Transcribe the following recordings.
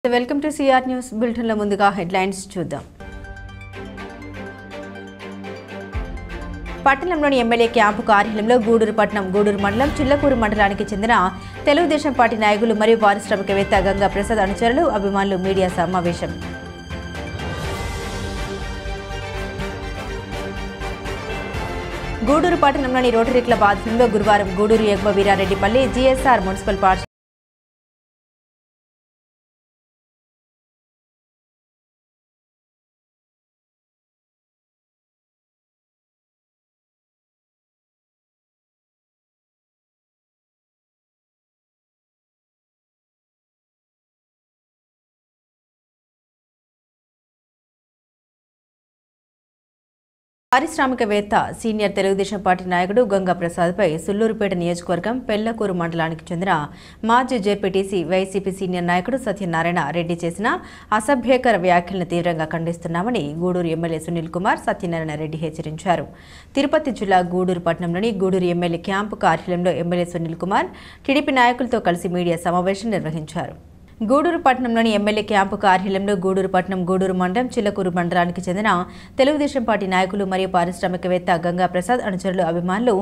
Welcome to CR news bulletin లో ముందుగా headlines చూద్దాం. పట్టణంలోని ఎమ్మెల్యే క్యాంపు కార్యాలయంలో గూడూరు పట్టణం గూడూరు మండలం చిల్లకూరు మండలానికి చెందిన తెలుగుదేశం పార్టీ నాయకులు మరియు పారిశ్రామికవేత్త గంగా ప్రసాద్ అనుచరులు అభిమానులు మీడియా సమావేశం. గూడూరు పట్టణంలోని రోటరీ క్లబ్ ఆధ్వర్యంలో గురువారం గూడూరు ఎగువ వీరారెడ్డిపల్లి జీఎస్ఆర్ మున్సిపల్ పార్టీ పారిశ్రామికవేత్త సీనియర్ తెలుగుదేశం పార్టీ నాయకుడు గంగా ప్రసాద్పై సుళ్లూరుపేట నియోజకవర్గం పెళ్లకూరు మండలానికి చెందిన మాజీ జెడ్పీటీసీ వైసీపీ సీనియర్ నాయకుడు సత్యనారాయణ రెడ్డి చేసిన అసభ్యకర వ్యాఖ్యలను తీవ్రంగా ఖండిస్తున్నామని గూడూరు ఎమ్మెల్యే సునీల్ కుమార్ సత్యనారాయణ రెడ్డి హెచ్చరించారు. తిరుపతి జిల్లా గూడూరు పట్టణంలోని గూడూరు ఎమ్మెల్యే క్యాంపు కార్యాలయంలో ఎమ్మెల్యే సునీల్ కుమార్ టీడీపీ నాయకులతో కలిసి మీడియా సమావేశం నిర్వహించారు. గూడూరు పట్టణంలోని ఎమ్మెల్యే క్యాంపు కార్యాలయంలో గూడూరు పట్టణం గూడూరు మండలం చిల్లకూరు మండలానికి చెందిన తెలుగుదేశం పార్టీ నాయకులు మరియు పారిశ్రామికవేత్త గంగా ప్రసాద్ అనుచరులు అభిమానులు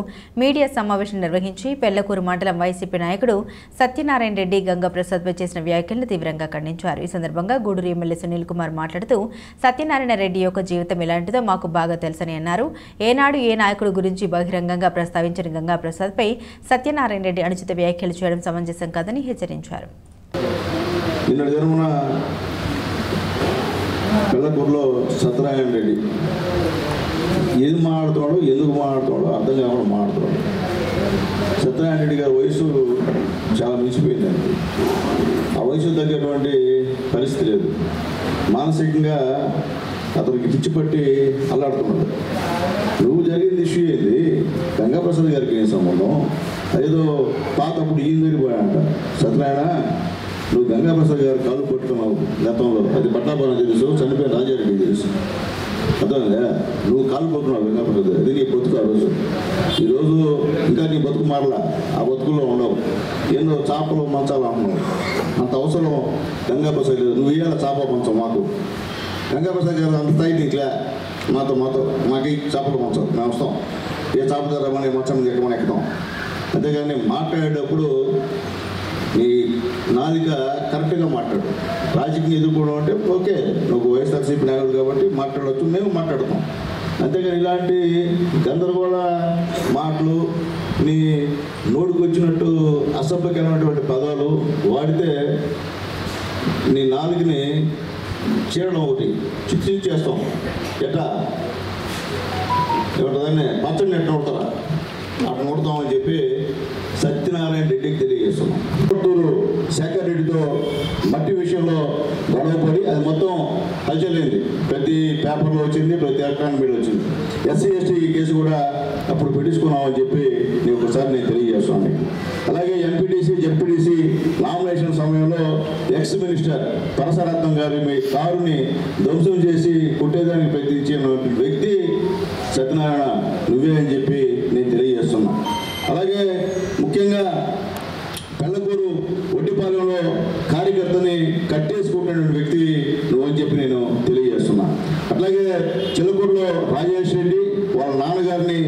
మీడియా సమావేశం నిర్వహించి పెళ్లకూరు మండలం వైసీపీ నాయకుడు సత్యనారాయణ రెడ్డి గంగా ప్రసాద్పై చేసిన వ్యాఖ్యలను తీవ్రంగా ఖండించారు. ఈ సందర్భంగా గూడూరు ఎమ్మెల్యే సునీల్ కుమార్ మాట్లాడుతూ సత్యనారాయణ రెడ్డి యొక్క జీవితం ఎలాంటిదో మాకు బాగా తెలుసని అన్నారు. ఏనాడు ఏ నాయకుడు గురించి బహిరంగంగా ప్రస్తావించిన గంగా ప్రసాద్పై సత్యనారాయణ రెడ్డి అనుచిత వ్యాఖ్యలు చేయడం సమంజసం కాదని హెచ్చరించారు. నిన్నటి జన్మన పెళ్లకూరులో సత్యనారాయణ రెడ్డి ఏది మాట్లాడుతున్నాడో ఎందుకు మాట్లాడుతున్నాడో అర్థం కాకుండా మాట్లాడుతున్నాడు. సత్యనారాయణ రెడ్డి గారి వయసు చాలా మించిపోయిందండి. ఆ వయసు తగ్గటువంటి పరిస్థితి లేదు. మానసికంగా అతనికి పిచ్చి పట్టి అల్లాడుతున్నాడు. నువ్వు జరిగింది ఇష్యూ ఏంది? గంగా ప్రసాద్ గారికి ఏం సంబంధం? ఏదో పాతప్పుడు ఈయన జరిగిపోయాడంట. సత్యనారాయణ, నువ్వు గంగా ప్రసాద్ గారు కాలు పట్టుకున్నావు గతంలో, అది పట్టాభరణ తెలుసు, చనిపోయిన రాజారెడ్డి తెలుసు. అర్థమైందా? నువ్వు కాలు పట్టుకున్నావు గంగా ప్రసాద్, అది నీ బతుకు. ఆ రోజు ఈరోజు ఇంకా నీ బతుకు మారలా, ఆ బతుకుల్లో ఉండవు. ఏందో చేపలు మంచాలు అంటున్నావు. అంత అవసరం గంగా ప్రసాద్ గారు. నువ్వు ఇయ్యాల చేప మంచం మాకు. గంగా ప్రసాద్ గారు అంత స్థాయి నీకులే. మాతో మాకు చేపలు మంచం, మేము వస్తాం. ఏ చేప ధర రమ్మని మంచం ఎక్కమని ఎక్కుతాం. అంతేగాని మాట్లాడేటప్పుడు నీ నాలిక కరెక్ట్గా మాట్లాడు. రాజకీయం ఎదుర్కోవడం అంటే ఓకే, నువ్వు వైఎస్ఆర్సీపీ నాయకుడు కాబట్టి మాట్లాడవచ్చు, మేము మాట్లాడతాం. అంతేగాని ఇలాంటి గందరగోళ మాటలు, నీ నోటికి వచ్చినట్టు అసభ్యకరమైనటువంటి పదాలు వాడితే నీ నాలుగుని చీరడం ఒకటి చిచ్చు చేస్తాం. ఎట్టా ఏమంటుందని పచ్చడిని ఎట్లా కొడతారా అట్లా కొడతామని చెప్పి సత్యనారాయణ రెడ్డికి తెలియజేస్తున్నాం. పుట్టూరు శేఖర్ రెడ్డితో మట్టి విషయంలో గొడవపడి అది మొత్తం హల్చలైంది. ప్రతి పేపర్లో వచ్చింది, ప్రతి ఎలక్ట్రానిక్ మీడియా వచ్చింది. ఎస్సీ ఎస్టీ కేసు కూడా అప్పుడు పెట్టించుకున్నామని చెప్పి ఒకసారి నేను తెలియజేస్తున్నాను. అలాగే ఎంపీటీసీ జెడ్పీటీసీ నామినేషన్ సమయంలో ఎక్స్ మినిస్టర్ పరసరత్నం గారి మీ కారుని ధ్వంసం చేసి కొట్టేదానికి ప్రయత్నించిన వ్యక్తి సత్యనారాయణ నువ్వే అని చెప్పి నేను తెలియజేస్తున్నా. అలాగే ముఖ్యంగా పెళ్లకూరు ఒడ్డిపాలెంలో కార్యకర్తని కట్టేసుకుంటున్న వ్యక్తి నువ్వని చెప్పి నేను తెలియజేస్తున్నా. అట్లాగే చిల్లకూరులో రాజేష్ రెడ్డి వాళ్ళ నాన్నగారిని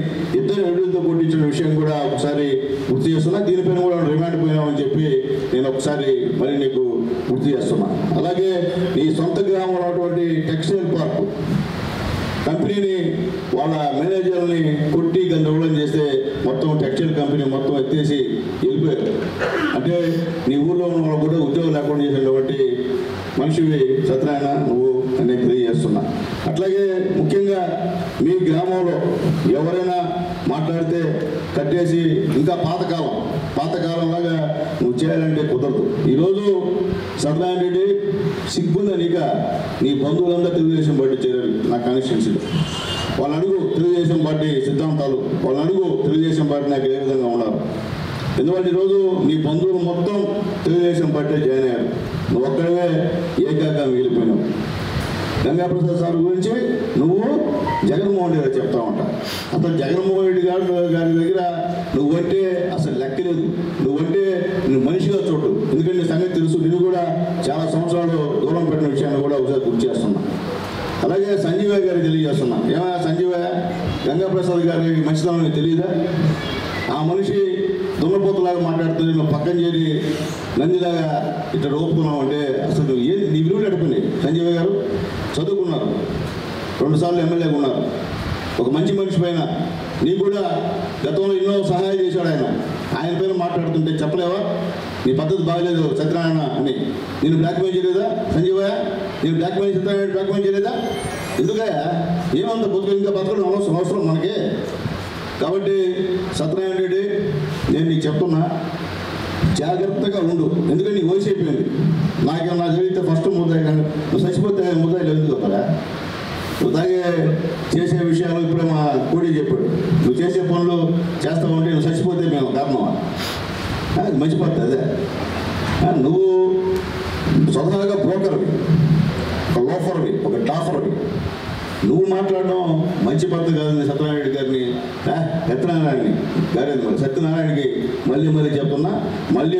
ఇద్దరు ఎడులతో కొట్టించిన విషయం కూడా ఒకసారి గుర్తు చేస్తున్నా. దీనిపైన కూడా రిమాండ్ పోయినామని చెప్పి నేను ఒకసారి మరి నీకు గుర్తు చేస్తున్నా. అలాగే నీ సొంత గ్రామంలో ఉన్నటువంటి టెక్స్టైల్ పార్క్ కంపెనీని వాళ్ళ మేనేజర్ని కొట్టి గందరగోళం చేస్తే మొత్తం టెక్స్టైల్ కంపెనీ మొత్తం ఎత్తేసి వెళ్ళిపోయారు. అంటే నీ ఊళ్ళో ఉన్న వాళ్ళు కూడా ఉద్యోగం లేకుండా చేసినటువంటి మనిషివి సత్యనారాయణ నువ్వు నేను తెలియజేస్తున్నా. అట్లాగే ముఖ్యంగా మీ గ్రామంలో ఎవరైనా మాట్లాడితే కట్టేసి ఇంకా పాతకాలంలాగా నువ్వు చేయాలంటే కుదరదు. ఈరోజు సత్యనారాయణ రెడ్డి సిగ్గుందా నీక? నీ బంధువులంతా తెలుగుదేశం పార్టీ చేరారు నా కాన్స్టిట్యున్సీలో. వాళ్ళ అడుగు తెలుగుదేశం పార్టీ సిద్ధాంతాలు, వాళ్ళ అడుగు తెలుగుదేశం పార్టీ నాకు ఏ విధంగా ఉన్నారు. ఎందుకంటే ఈరోజు నీ బంధువులు మొత్తం తెలుగుదేశం పార్టీ జాయిన్ అయ్యారు. నువ్వు ఒక్కడవే ఏకాగా మిగిలిపోయినావు. గంగాప్రసాద్ సార్ గురించి నువ్వు జగన్మోహన్ రెడ్డి గారు చెప్తా ఉంటా. అసలు జగన్మోహన్ రెడ్డి గారి దగ్గర నువ్వంటే అసలు లెక్కలేదు. నువ్వంటే నువ్వు మనిషిగా చూడు. ఎందుకంటే సంగతి తెలుసు. నేను కూడా చాలా సంవత్సరాలు దూరం పెట్టిన విషయాన్ని కూడా ఒకసారి గుర్తు చేస్తున్నా. అలాగే సంజీవయ్య గారికి తెలియజేస్తున్నా. ఏమైనా సంజీవయ్య, గంగాప్రసాద్ గారి మంచితనం తెలియదా? ఆ మనిషి దున్నపోతులాగా మాట్లాడుతుంది, నువ్వు పక్కన చేరి నందిలాగా ఇట్లా రోపుతున్నావు అంటే అసలు నువ్వు ఏది నీ విలువలు నడిపోయినాయి. సంజీవయ్య గారు చదువుకున్నారు, 2 సార్లు ఎమ్మెల్యేగా ఉన్నారు. ఒక మంచి మనిషి పైన నీకు కూడా గతంలో ఎన్నో సహాయం చేశాడు ఆయన పైన మాట్లాడుతుంటే చెప్పలేవా? నీ పద్ధతి బాగలేదు సత్యనారాయణ అని. నేను బ్లాక్మెయిల్ చేయలేదా సంజీవయ్య? నేను బ్లాక్మెయిల్ చేయలేదా? ఎందుకయ్యా? ఏమంత బతుకు ఇంకా బతకడం అవసరం మనకి. కాబట్టి సత్యనారాయణ రెడ్డి, నేను నీకు చెప్తున్నా, జాగ్రత్తగా ఉండు. ఎందుకంటే నీకు వయసు అయిపోయింది. నాకేమన్నా జరిగితే ఫస్ట్ ముద్దాయి, కానీ నువ్వు చచ్చిపోతే ముద్దాయిలు ఎందుకు అవుతారా? నువ్వు తాగే చేసే విషయాలు ఇప్పుడే మా కోడి చెప్పాడు. నువ్వు చేసే పనులు చేస్తా ఉంటే నువ్వు చచ్చిపోతే మేము కారణమా? అది మంచి పద్ధతి అదే. నువ్వు స్వతహాగా బ్రోకర్వి, ఒక లోఫర్వి, ఒక టాఫర్వి. నువ్వు మాట్లాడడం మంచి పద్ధతి కాదని సత్యనారాయణ గారిని సత్యనారాయణకి మళ్ళీ చెప్తున్నా. మళ్ళీ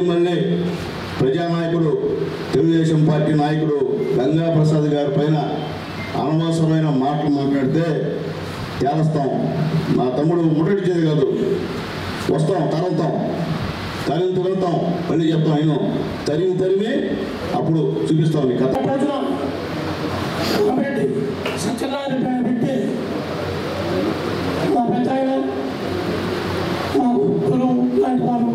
ప్రజానాయకుడు, తెలుగుదేశం పార్టీ నాయకుడు గంగాప్రసాద్ గారి పైన అనవసరమైన మాటలు మాట్లాడితే తేలుస్తాం. నా తమ్ముడు ముట్టడిచేది కాదు, వస్తాం, తరుముతాం. మళ్ళీ చెప్తాం. నేను తరిమి అప్పుడు చూపిస్తాం నీ కథ. సత్యనారాయణ వ్యక్తి మా పెద్ద ఆయన, మా గురువు లాంటి వారు,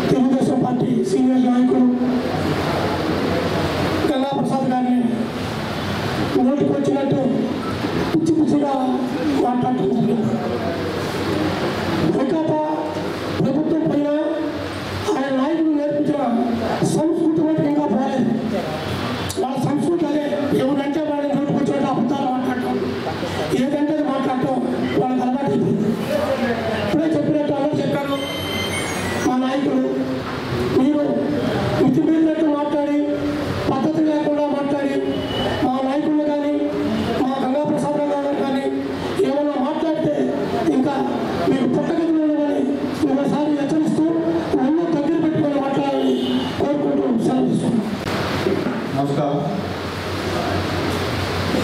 తెలుగుదేశం పార్టీ సీనియర్ నాయకుడు గంగాప్రసాద్ గారిని నోటికి వచ్చినట్టు పిచ్చిగా మాట్లాడటం జరిగింది. వైకాపా ప్రభుత్వం పైన ఆయన నాయకులు నేర్పించిన సంస్కృతి వంటి ఇంకా పోలేదు. వాళ్ళ సంస్కృతి అదే. ఎవరంటే వాళ్ళని నోటికి వచ్చినట్టు అబద్ధాలు మాట్లాడటం, ఏదంటే మాట్లాడటం వాళ్ళకి అలవాటు అయిపోయింది. ఇప్పుడే చెప్పినట్టు అందరూ చెప్పారు. మా నాయకుడు మీరు మితిమీరినట్టు మాట్లాడి, పద్ధతి లేకుండా మాట్లాడి, మా నాయకులు కానీ మా గంగాప్రసాద్ గారు కానీ ఏమైనా మాట్లాడితే ఇంకా మీరు పుట్టగతిలో కానీ ఒకసారి హెచ్చరిస్తూ నన్ను దగ్గర పెట్టుకొని మాట్లాడాలని కోరుకుంటూ సెలవు తీసుకున్నాం. నమస్కారం.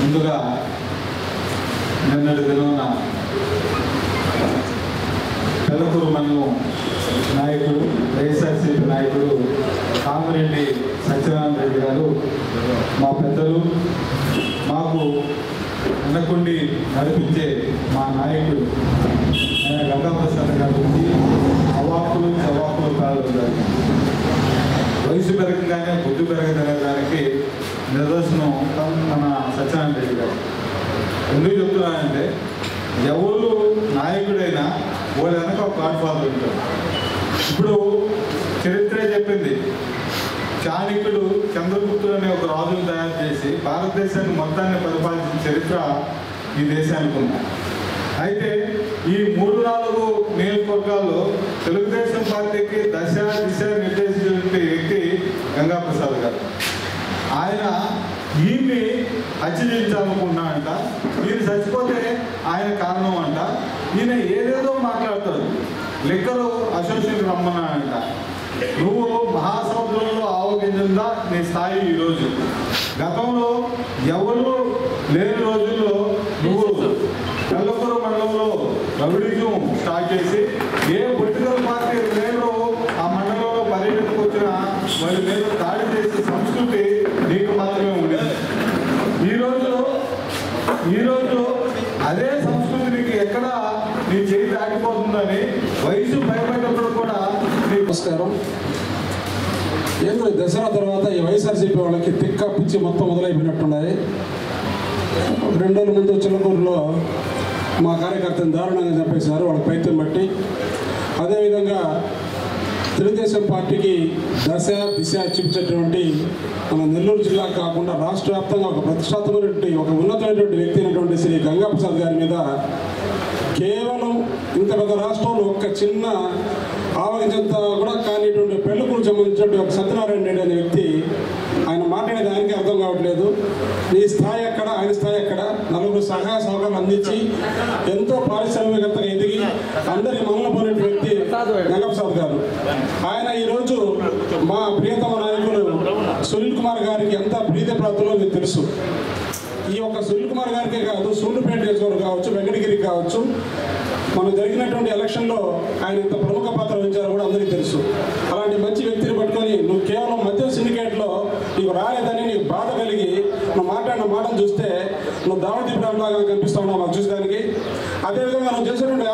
ముందుగా నిన్నటి దినాన పెదకూరు మండలం నాయకుడు, వైఎస్ఆర్సీపీ నాయకుడు కామిరెడ్డి సత్యనారాయణ రెడ్డి గారు, మా పెద్దలు, మాకు వెనకుండి నడిపించే మా నాయకుడు గంగాప్రసాద్ గారి గురించి అవాకులు చవాకులు కాదు. వయసు పెరగగానే బుద్ధి పెరగదనడానికి నిదర్శనం మన సత్యనారాయణ రెడ్డి గారు. ఎందుకు చెప్తున్నానంటే, ఎవరు నాయకుడైనా వాళ్ళ వెనక ఒక గాడ్ ఫాదర్ ఉంటారు. ఇప్పుడు చరిత్రే చెప్పింది, చాణక్యుడు చంద్రగుప్తుడు అనే ఒక రాజును తయారు చేసి భారతదేశాన్ని మొత్తాన్ని పరిపాలించిన చరిత్ర ఈ దేశానికి ఉంది. అయితే ఈ 3-4 నియోజకవర్గాల్లో తెలుగుదేశం పార్టీకి దిశ నిర్దేశించినటువంటి వ్యక్తి గంగాప్రసాద్ గారు. ఆయన ఈయన్ని హత్య చేయించాలనుకున్నాడంట. ఈయన చచ్చిపోతే ఆయన కారణం అంట. ఈయన ఏదేదో మాట్లాడతాడు. లిక్కరు అసోసియేషన్ రమ్మన్నాడంట. నువ్వు మహాసముద్రంలో ఆవగించిందా నీ స్థాయి ఈరోజు. గతంలో ఎవరు లేని రోజుల్లో నువ్వు పెదకూరు మండలంలో రౌడీజం స్టార్ట్ చేసి ఏ పొలిటికల్ పార్టీ లేదో ఆ మండలంలో పర్యటనకు వచ్చిన వారి మీద దాడి చేసే సంస్కృతి నీకు మాత్రమే ఉండేది. ఈరోజు అదే సంస్కృతి నీకు ఎక్కడ నీ చేయి దాటిపోతుందని వయసు భయపడినప్పుడు కూడా. నమస్కారం. ఏదో దసరా తర్వాత ఈ వైఎస్ఆర్సీపీ వాళ్ళకి తిక్క పిచ్చి మొత్తం మొదలైపోయినట్టున్నది. 2 రోజుల ముందు చిలకూరులో మా కార్యకర్తను దారుణంగా చంపేశారు వాళ్ళ ప్రయత్నం బట్టి. అదేవిధంగా తెలుగుదేశం పార్టీకి దిశ చూపించేటువంటి మన నెల్లూరు జిల్లా కాకుండా రాష్ట్ర వ్యాప్తంగా ఒక ప్రతిష్టాత్మకమైనటువంటి ఒక ఉన్నతమైనటువంటి వ్యక్తి అయినటువంటి శ్రీ గంగాప్రసాద్ గారి మీద కేవలం ఇంత పెద్ద రాష్ట్రంలో ఒక చిన్న ఆవగించంత కూడా కానిటువంటి పెళ్ళకులకు సంబంధించినటువంటి ఒక సత్యనారాయణ రెడ్డి అనే వ్యక్తి ఆయన మాట్లాడేది ఆయనకి అర్థం కావట్లేదు. నీ స్థాయి ఎక్కడ, ఆయన స్థాయి ఎక్కడ? నలుగురు సహాయ సహకారాలు అందించి ఎంతో పారిశ్రామికవేత్తగా ఎదిగి అందరి మనలో పోయిన వ్యక్తి గంగప్రసాద్ గారు. ఆయన ఈరోజు మా ప్రియతమ నాయకులు సునీల్ కుమార్ గారికి ఎంత ప్రీతి ప్రాప్తులో మీకు తెలుసు. ఈ యొక్క సునీల్ కుమార్ గారికే కాదు, సూళ్ళూరుపేట నియోజకవర్గం కావచ్చు, వెంకటగిరికి కావచ్చు, మనం జరిగినటువంటి ఎలక్షన్లో ఆయన ఎంత ప్రముఖ పాత్ర వహించారో కూడా అందరికీ తెలుసు. అలాంటి మంచి వ్యక్తిని పట్టుకొని నువ్వు కేవలం మద్యం సిండికేట్లో నీకు రాలేదని నీకు బాధ కలిగి నువ్వు మాట్లాడిన మాటలు చూస్తే నువ్వు దావతీ ప్రేమలాగా కనిపిస్తా ఉన్నావు మాకు చూసేదానికి. అదేవిధంగా నువ్వు చేసినటువంటి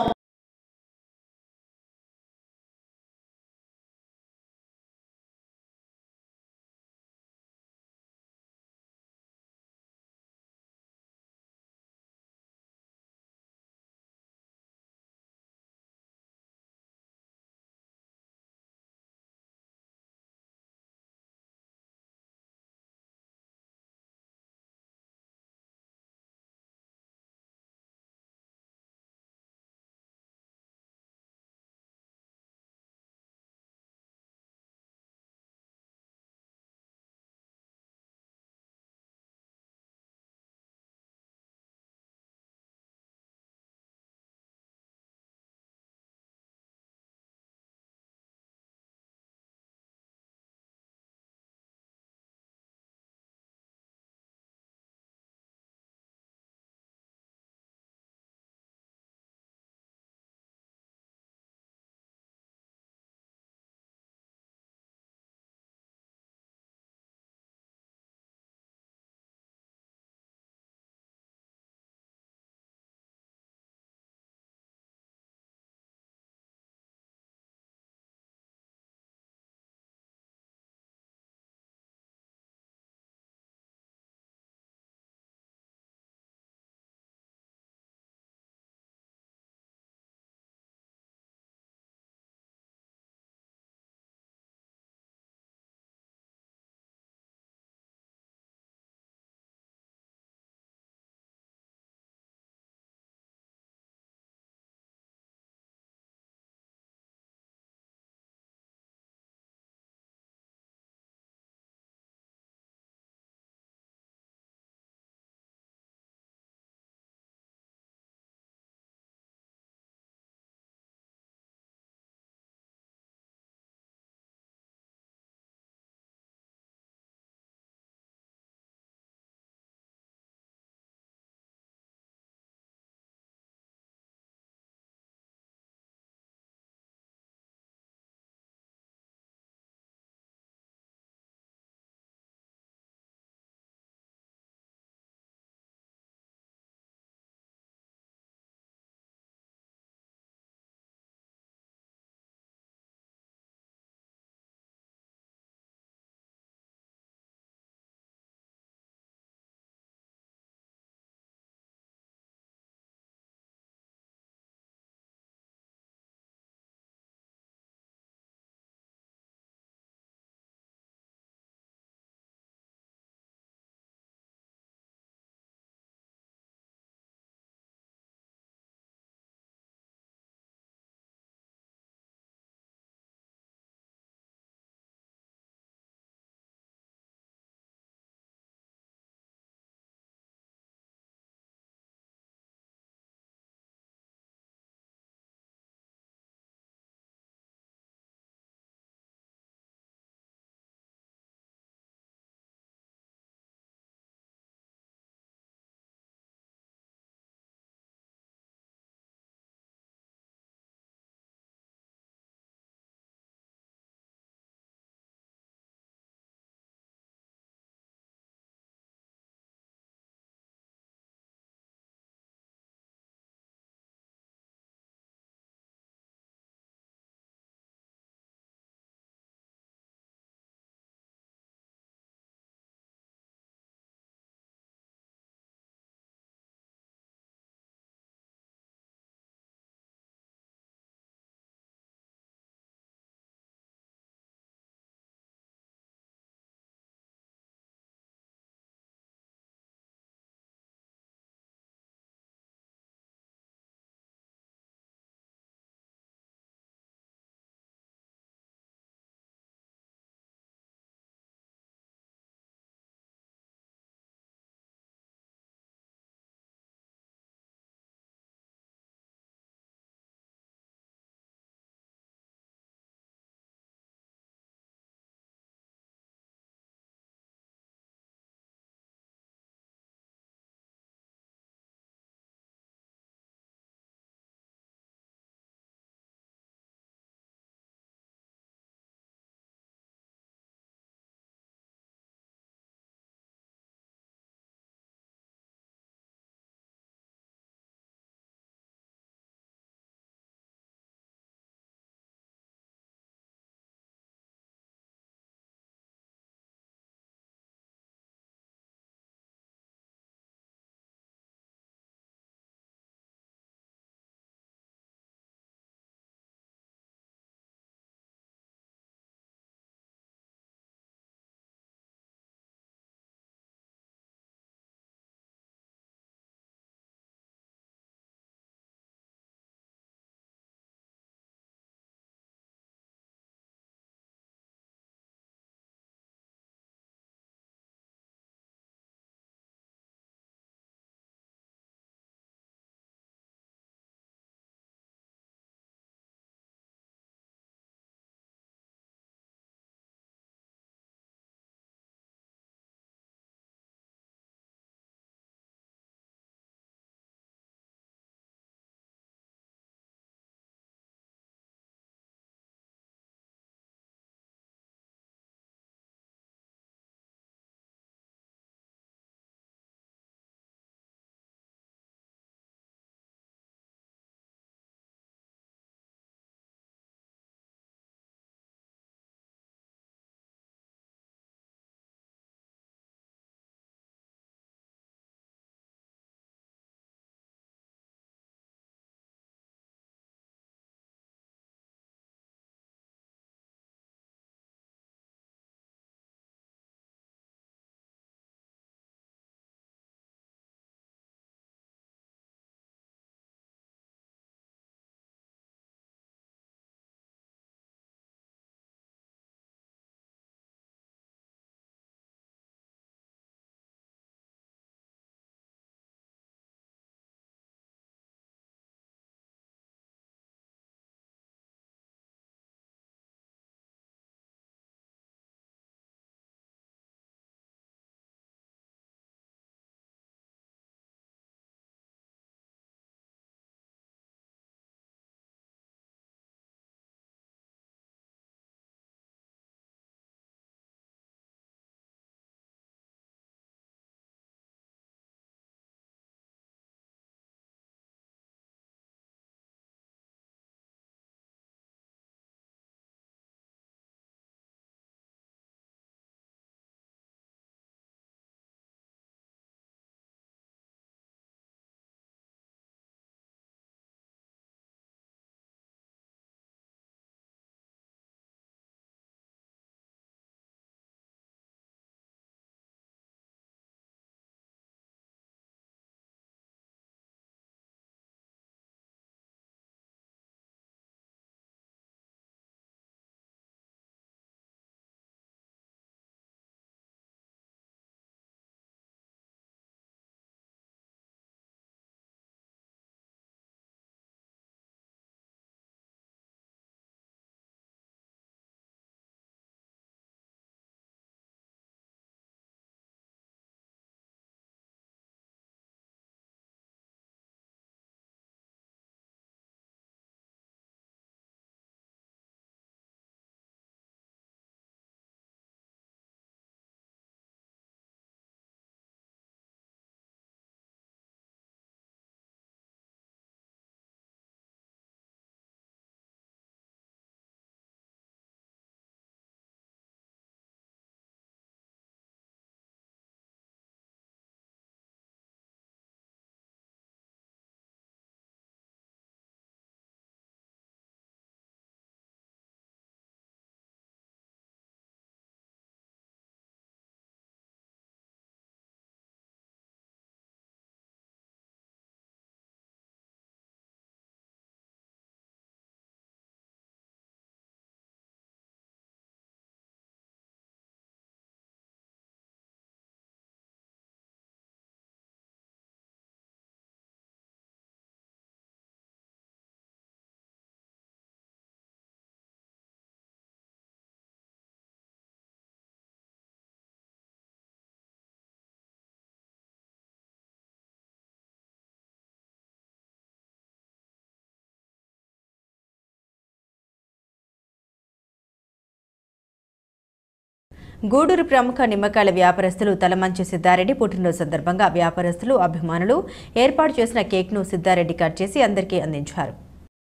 గూడూరు ప్రముఖ నిమ్మకాయల వ్యాపారస్తులు తలమంచి సిద్ధారెడ్డి పుట్టినరోజు సందర్భంగా వ్యాపారస్తులు అభిమానులు ఏర్పాటు చేసిన కేక్ను సిద్ధారెడ్డి కట్ చేసి అందరికీ అందించారు.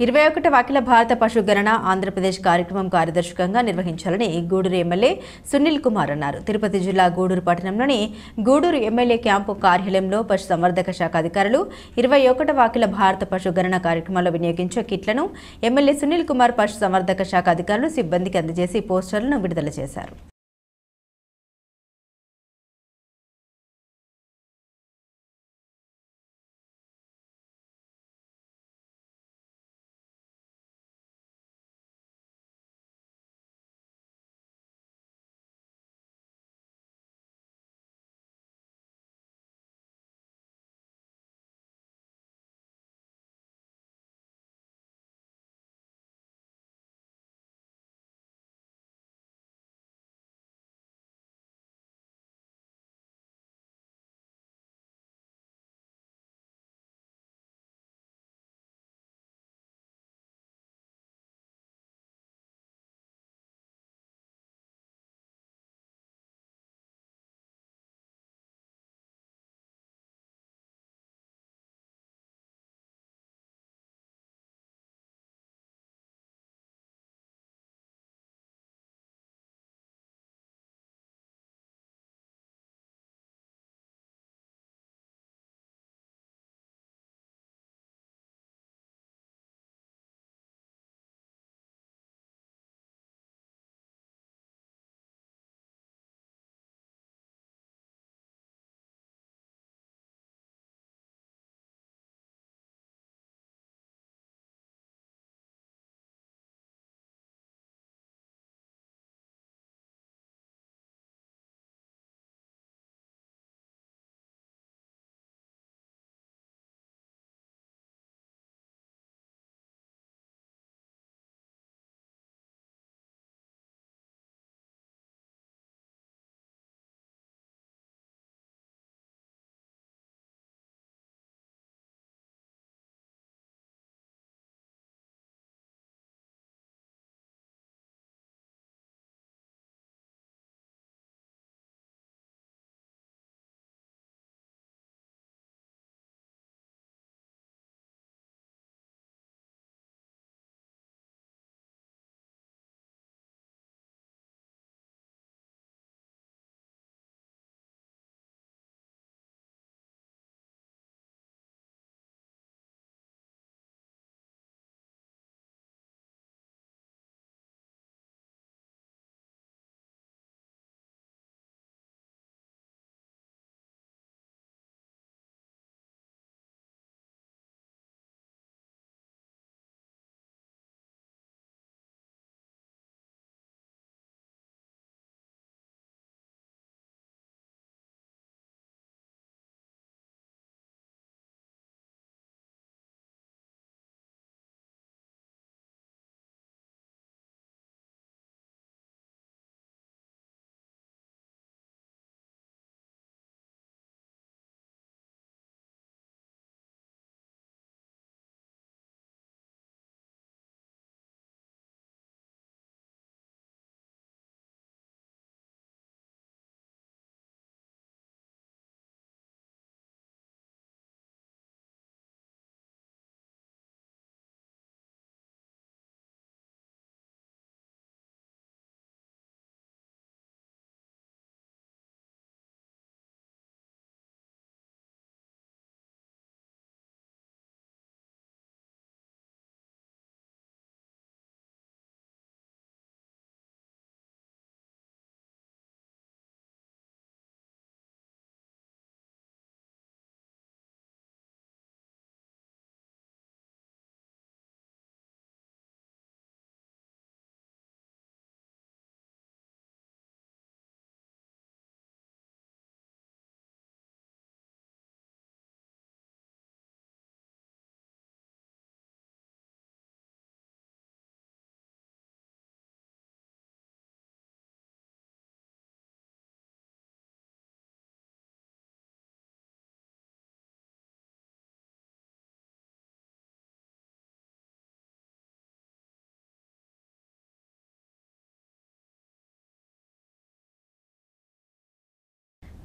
21వ అఖిల భారత పశుగణన ఆంధ్రప్రదేశ్ కార్యక్రమం కార్యదర్శకంగా నిర్వహించాలని గూడూరు ఎమ్మెల్యే సునీల్ కుమార్ అన్నారు. తిరుపతి జిల్లా గూడూరు పట్టణంలోని గూడూరు ఎమ్మెల్యే క్యాంపు కార్యాలయంలో పశుసంవర్ధక శాఖ అధికారులు 21వ అఖిల భారత పశుగణన కార్యక్రమంలో వినియోగించే కిట్లను ఎమ్మెల్యే సునీల్ కుమార్ పశుసంవర్ధక శాఖ అధికారులు సిబ్బందికి అందజేసి పోస్టర్లను విడుదల చేశారు.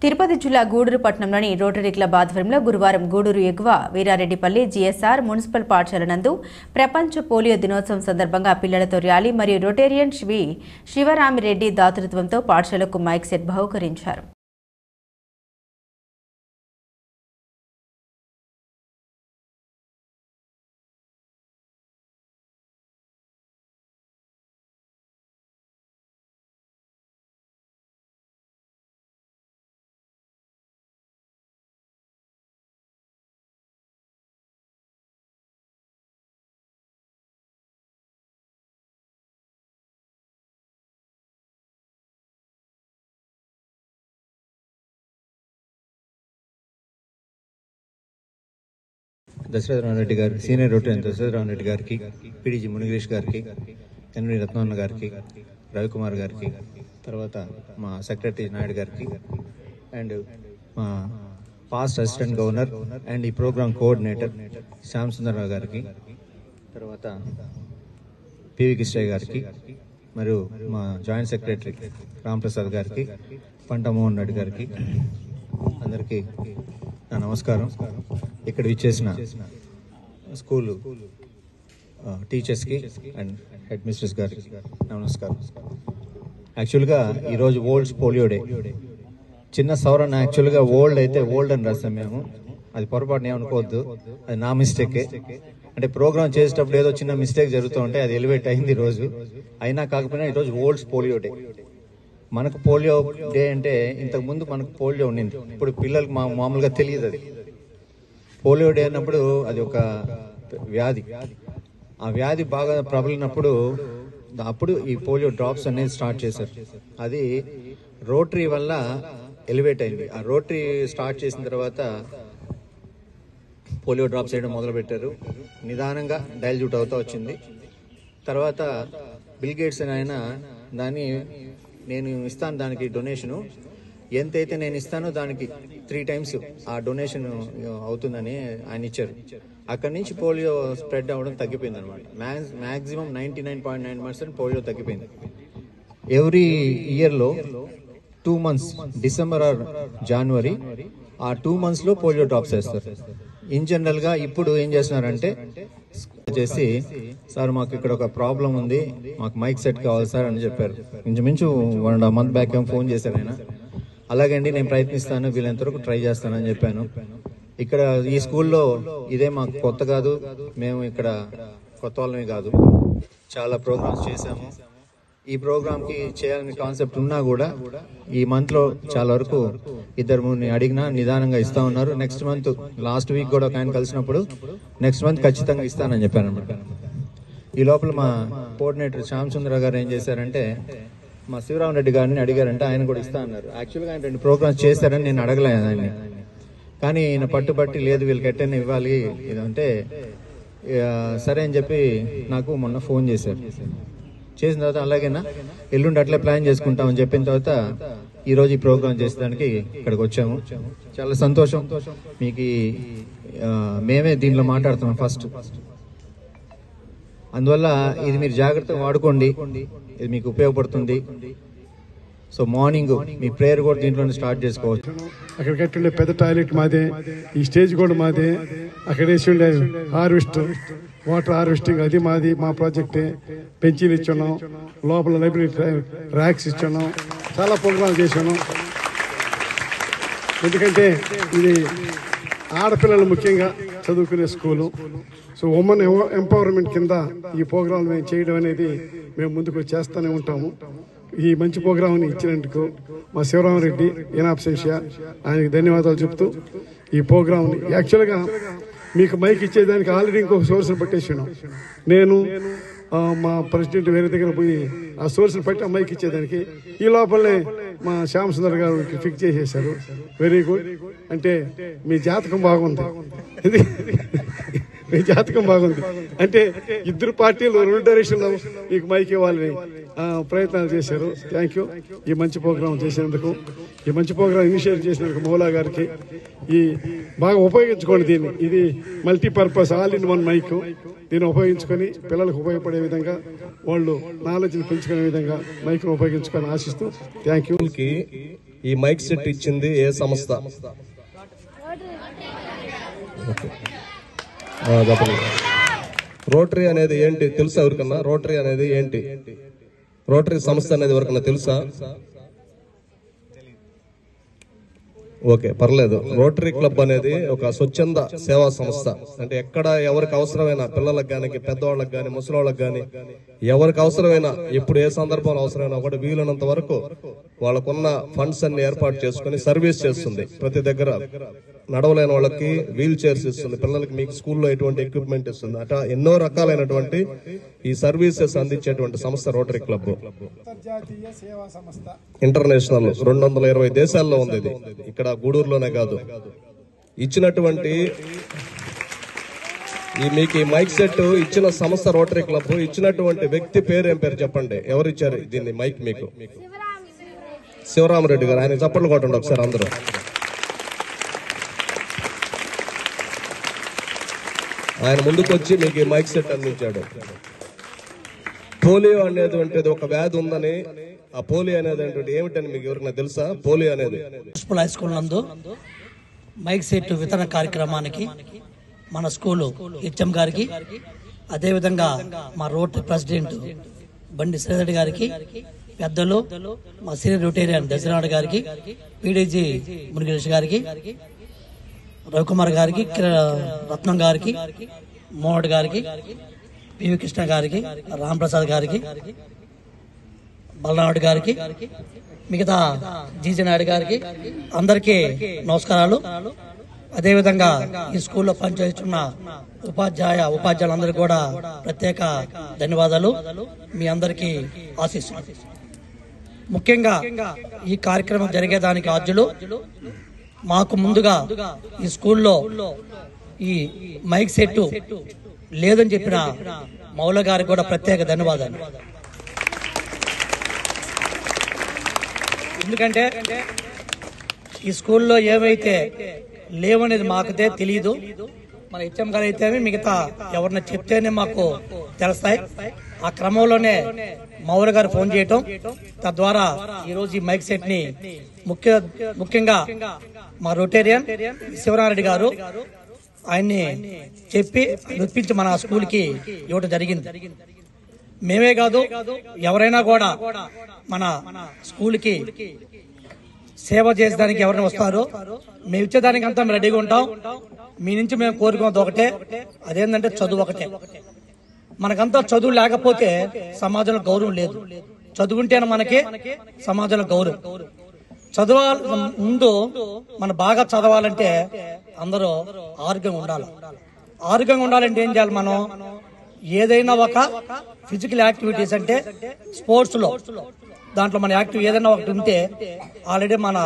తిరుపతి జిల్లా గూడూరు పట్టణంలోని రోటరీ క్లబ్ ఆధ్వర్యంలో గురువారం గూడూరు ఎగువ వీరారెడ్డిపల్లి జీఎస్ఆర్ మున్సిపల్ పాఠశాల నందు ప్రపంచ పోలియో దినోత్సవం సందర్భంగా పిల్లలతో ర్యాలీ మరియు రొటేరియన్ శివరామిరెడ్డి దాతృత్వంతో పాఠశాలకు మైక్ సెట్ బహుకరించారు. దశరథరావు రెడ్డి గారికి, సీనియర్ రోటరీ దశరథరావు రెడ్డి గారికి, పీడీజీ మునిగిరీష్ గారికి, ఎన్వి రత్నవన్న గారికి, రవికుమార్ గారికి, తర్వాత మా సెక్రటరీ నాయుడు గారికి అండ్ మా పాస్ట్ అసిస్టెంట్ గవర్నర్ అండ్ ఈ ప్రోగ్రామ్ కోఆర్డినేటర్ శ్యామ్ సుందరరావు గారికి, తర్వాత పివి కిష్టయ్య గారికి మరియు మా జాయింట్ సెక్రటరీ రాంప్రసాద్ గారికి, పంట మోహన్ రెడ్డి గారికి అందరికీ నా నమస్కారం. ఇక్కడ విచ్చేసిన స్కూల్ టీచర్స్కి అండ్ హెడ్ మిస్ట్రెస్ గారికి నమస్కారం. యాక్చువల్గా ఈరోజు వరల్డ్ పోలియో డే. చిన్న సవరణ, యాక్చువల్గా ఓల్డ్ అయితే ఓల్డ్ అని రాస్తాం మేము, అది పొరపాటున ఏమనుకోవద్దు, అది నా మిస్టేకే. అంటే ప్రోగ్రామ్ చేసేటప్పుడు ఏదో చిన్న మిస్టేక్ జరుగుతూ ఉంటే అది ఎలివేట్ అయింది ఈరోజు. అయినా కాకపోయినా ఈరోజు వరల్డ్ పోలియో డే. మనకు పోలియో డే అంటే ఇంతకుముందు మనకు పోలియో ఉండింది, ఇప్పుడు పిల్లలకు మామూలుగా తెలియదు. అది పోలియో డే అన్నప్పుడు అది ఒక వ్యాధి. ఆ వ్యాధి బాగా ప్రబలినప్పుడు అప్పుడు ఈ పోలియో డ్రాప్స్ అనేది స్టార్ట్ చేశారు. అది రోటరీ వల్ల ఎలివేట్ అయింది. ఆ రోటరీ స్టార్ట్ చేసిన తర్వాత పోలియో డ్రాప్స్ వేయడం మొదలుపెట్టారు. నిదానంగా డైల్యూట్ అవుతూ వచ్చింది. తర్వాత బిల్ గేట్స్ అని ఆయన దాన్ని నేను ఇస్తాను, దానికి డొనేషను ఎంతైతే నేను ఇస్తానో దానికి 3 times ఆ డొనేషన్ అవుతుందని ఆయన ఇచ్చారు. అక్కడి నుంచి పోలియో స్ప్రెడ్ అవ్వడం తగ్గిపోయింది అనమాట. మ్యాక్సిమం 99.9% పోలియో తగ్గిపోయింది. ఎవ్రీ ఇయర్లో 2 months, డిసెంబర్ ఆర్ జనవరి, ఆ 2 monthsలో పోలియో డ్రాప్స్ వేస్తారు. ఇన్ జనరల్గా ఇప్పుడు ఏం చేస్తున్నారంటే చేసి, సార్ మాకు ఇక్కడ ఒక ప్రాబ్లం ఉంది, మాకు మైక్ సెట్ కావాలి సార్ అని చెప్పారు. ఇంచుమించు 1.5 months బ్యాక్ ఏమో ఫోన్ చేశారు ఆయన. అలాగే అండి, నేను ప్రయత్నిస్తాను, వీళ్ళంత వరకు ట్రై చేస్తానని చెప్పాను. ఇక్కడ ఈ స్కూల్లో ఇదే మాకు కొత్త కాదు, మేము ఇక్కడ కొత్త వాళ్ళమే కాదు, చాలా ప్రోగ్రామ్స్ చేశాము. ఈ ప్రోగ్రామ్కి చేయాలని కాన్సెప్ట్ ఉన్నా కూడా ఈ మంత్లో చాలా వరకు 2-3 అడిగినా నిదానంగా ఇస్తా ఉన్నారు. నెక్స్ట్ మంత్ లాస్ట్ వీక్ కూడా ఒక ఆయన కలిసినప్పుడు నెక్స్ట్ మంత్ ఖచ్చితంగా ఇస్తానని చెప్పాను అనమాట. ఈ లోపల మా కోఆర్డినేటర్ శ్యామ్ సుందరరావు గారు ఏం చేశారంటే మా శివరామిరెడ్డి గారిని అడిగారంటే ఆయన కూడా ఇస్తా అన్నారు. యాక్చువల్గా ఆయన 2 ప్రోగ్రామ్స్ చేశారని నేను అడగలేదు ఆయన్ని, కానీ ఈయన పట్టుబట్టి లేదు వీళ్ళకి ఎట్టైనా ఇవ్వాలి ఇదంటే సరే అని చెప్పి నాకు మొన్న ఫోన్ చేశారు. చేసిన తర్వాత అలాగేనా ఎల్లుండి అట్లే ప్లాన్ చేసుకుంటామని చెప్పిన తర్వాత ఈరోజు ఈ ప్రోగ్రామ్ చేసేదానికి ఇక్కడికి వచ్చాము. చాలా సంతోషం. మీకు మేమే దీంట్లో మాట్లాడుతున్నాం ఫస్ట్, అందువల్ల ఇది మీరు జాగ్రత్తగా వాడుకోండి, ఇది మీకు ఉపయోగపడుతుంది. సో మార్నింగ్ మీ ప్రేయర్ కూడా దీంట్లోనే స్టార్ట్ చేసుకోవచ్చు. అక్కడ కట్టుండే పెద్ద టాయిలెట్ మాదే, ఈ స్టేజ్ కూడా మాదే, అక్కడ వేసి ఉండే హార్వెస్ట్ వాటర్ హార్వెస్టింగ్ అది మాది, మా ప్రాజెక్టే. పెంచీలు ఇచ్చున్నాం, లోపల లైబ్రరీ ర్యాక్స్ ఇచ్చున్నాం, చాలా ప్రోగ్రామ్ చేసాను. ఎందుకంటే ఇది ఆడపిల్లలు ముఖ్యంగా చదువుకునే స్కూలు. సో ఉమెన్ ఎంపవర్మెంట్ కింద ఈ ప్రోగ్రాం మేము చేయడం అనేది మేము ముందుకు చేస్తూనే ఉంటాము. ఈ మంచి ప్రోగ్రాంని ఇచ్చినందుకు మా శివరామిరెడ్డి ఇనాబ్సెన్షియా ఆయనకి ధన్యవాదాలు చెప్తూ ఈ ప్రోగ్రాంని యాక్చువల్గా మీకు మైక్ ఇచ్చేదానికి ఆల్రెడీ ఇంకొక సోర్స్ని పట్టేసాను నేను. మా ప్రెసిడెంట్ వేరే దగ్గర పోయి ఆ సోర్స్ని పట్టి ఆ మైక్ ఇచ్చేదానికి ఈ లోపలనే మా శ్యామ్ సుందర్ గారు ఫిక్స్ చేసేసారు. Very good. అంటే మీ జాతకం బాగుంది, మీ జాతకం బాగుంది. అంటే 2 పార్టీలు 2 డైరెక్షన్లో మీకు మైక్ ఇవ్వాలని ప్రయత్నాలు చేశారు. Thank you. ఈ మంచి ప్రోగ్రాం చేసినందుకు, ఈ మంచి ప్రోగ్రాం ఇనిషియేట్ చేసినందుకు మౌలా గారికి ఈ బాగా ఉపయోగించుకోండి దీన్ని. ఇది multipurpose all in one mic. దీన్ని ఉపయోగించుకొని పిల్లలకు ఉపయోగపడే విధంగా, వాళ్ళు నాలెడ్జ్ని పెంచుకునే విధంగా మైక్ను ఉపయోగించుకొని ఆశిస్తూ థ్యాంక్ యూ. ఈ మైక్ సెట్ ఇచ్చింది ఏ సంస్థ? రోటరీ అనేది ఏంటి తెలుసా ఎవరికన్నా? రోటరీ అనేది ఏంటి? రోటరీ సంస్థ అనేది ఎవరికన్నా తెలుసా? ఓకే, పర్లేదు. రోటరీ క్లబ్ అనేది ఒక స్వచ్ఛంద సేవా సంస్థ. అంటే ఎక్కడ ఎవరికి అవసరమైన పిల్లలకు కానీ, పెద్దవాళ్ళకి కానీ, ముసలివాళ్ళకి కానీ, ఎవరికి అవసరమైన ఎప్పుడు ఏ సందర్భంలో అవసరమైనా ఒకటి వీలున్నంత వరకు వాళ్ళకున్న ఫండ్స్ అన్ని ఏర్పాటు చేసుకుని సర్వీస్ చేస్తుంది. ప్రతి దగ్గర నడవలేని వాళ్ళకి వీల్ చైర్స్ ఇస్తుంది, పిల్లలకి మీకు స్కూల్లో ఎటువంటి ఎక్విప్మెంట్ ఇస్తుంది. అట్లా ఎన్నో రకాలైనటువంటి ఈ సర్వీసెస్ అందించేటువంటి సంస్థ రోటరీ క్లబ్. ఇంటర్నేషనల్ 220 దేశాల్లో ఉంది ఇది. ఇక్కడ గూడూరులోనే కాదు. ఇచ్చినటువంటి మీకు ఈ మైక్ సెట్ ఇచ్చిన సంస్థ రోటరీ క్లబ్. ఇచ్చినటువంటి వ్యక్తి పేరు ఏం పేరు చెప్పండి? ఎవరు ఇచ్చారు దీన్ని మైక్ మీకు? శివరామరెడ్డి గారు. ఆయన చప్పట్లు కొట్టండి ఒకసారి అందరూ. ఆయన ముందుకు వచ్చి మీకు ఈ మైక్ సెట్ అందించాడు. పోలియో అనేటువంటిది ఒక వ్యాధి ఉందని, ఆ పోలియో అనేది ఏమిటని మీకు ఎవరికైనా తెలుసా? పోలియో అనేది హై స్కూల్ నందు మైక్ సెట్ వితరణ కార్యక్రమానికి మన స్కూలు హెచ్ఎం గారికి, అదేవిధంగా మా రోటరీ ప్రెసిడెంట్ బండి శ్రీధర్ గారికి, పెద్దలు మా సీనియర్ రొటేరియన్ దశనాథ్ గారికి, పీడీజీ మునిగేష్ గారికి, రవికుమార్ గారికి, రత్నం గారికి, మోహన్ గారికి, పివి కృష్ణ గారికి, రాంప్రసాద్ గారికి, బలనాయుడు గారికి, మిగతా జీజీ నాయుడు గారికి అందరికీ నమస్కారాలు. అదేవిధంగా ఈ స్కూల్లో పనిచేస్తున్న ఉపాధ్యాయులందరికీ కూడా ప్రత్యేక ధన్యవాదాలు. మీ అందరికీ ఆశీస్సులు. ముఖ్యంగా ఈ కార్యక్రమం జరిగేదానికి ఆద్యులు మాకు ముందుగా ఈ స్కూల్లో ఈ మైక్ సెట్ లేదని చెప్పిన మౌల గారికి కూడా ప్రత్యేక ధన్యవాదాలు. ఎందుకంటే ఈ స్కూల్లో ఏవైతే లేవనేది మాకైతే తెలియదు. మన హెచ్ఎం గారు అయితే మిగతా ఎవరిని చెప్తేనే మాకు తెలుస్తాయి. ఆ క్రమంలోనే మౌల గారు ఫోన్ చేయటం, తద్వారా ఈరోజు ఈ మైక్ సెట్ ని ముఖ్యంగా మా రొటేరియన్ శివరారెడ్డి గారు ఆయన్ని చెప్పి నొప్పించి మన స్కూల్ కి ఇవ్వడం జరిగింది. మేమే కాదు, ఎవరైనా కూడా మన స్కూల్ కి సేవ చేసేదానికి ఎవరైనా వస్తారో మేము ఇచ్చేదానికి అంతా మేము రెడీగా ఉంటాం. మీ నుంచి మేము కోరుకున్నది ఒకటే, అదేంటంటే చదువు ఒకటే. మనకంతా చదువు లేకపోతే సమాజంలో గౌరవం లేదు. చదువుంటేనే మనకి సమాజంలో గౌరవం. చదవాలి ముందు మనం బాగా చదవాలంటే అందరూ ఆరోగ్యంగా ఉండాలి. ఆరోగ్యంగా ఉండాలంటే ఏం చేయాలి? మనం ఏదైనా ఒక ఫిజికల్ యాక్టివిటీస్ అంటే స్పోర్ట్స్ లో దాంట్లో మన యాక్టివ్ ఏదైనా ఒకటి ఉంటే ఆల్రెడీ మన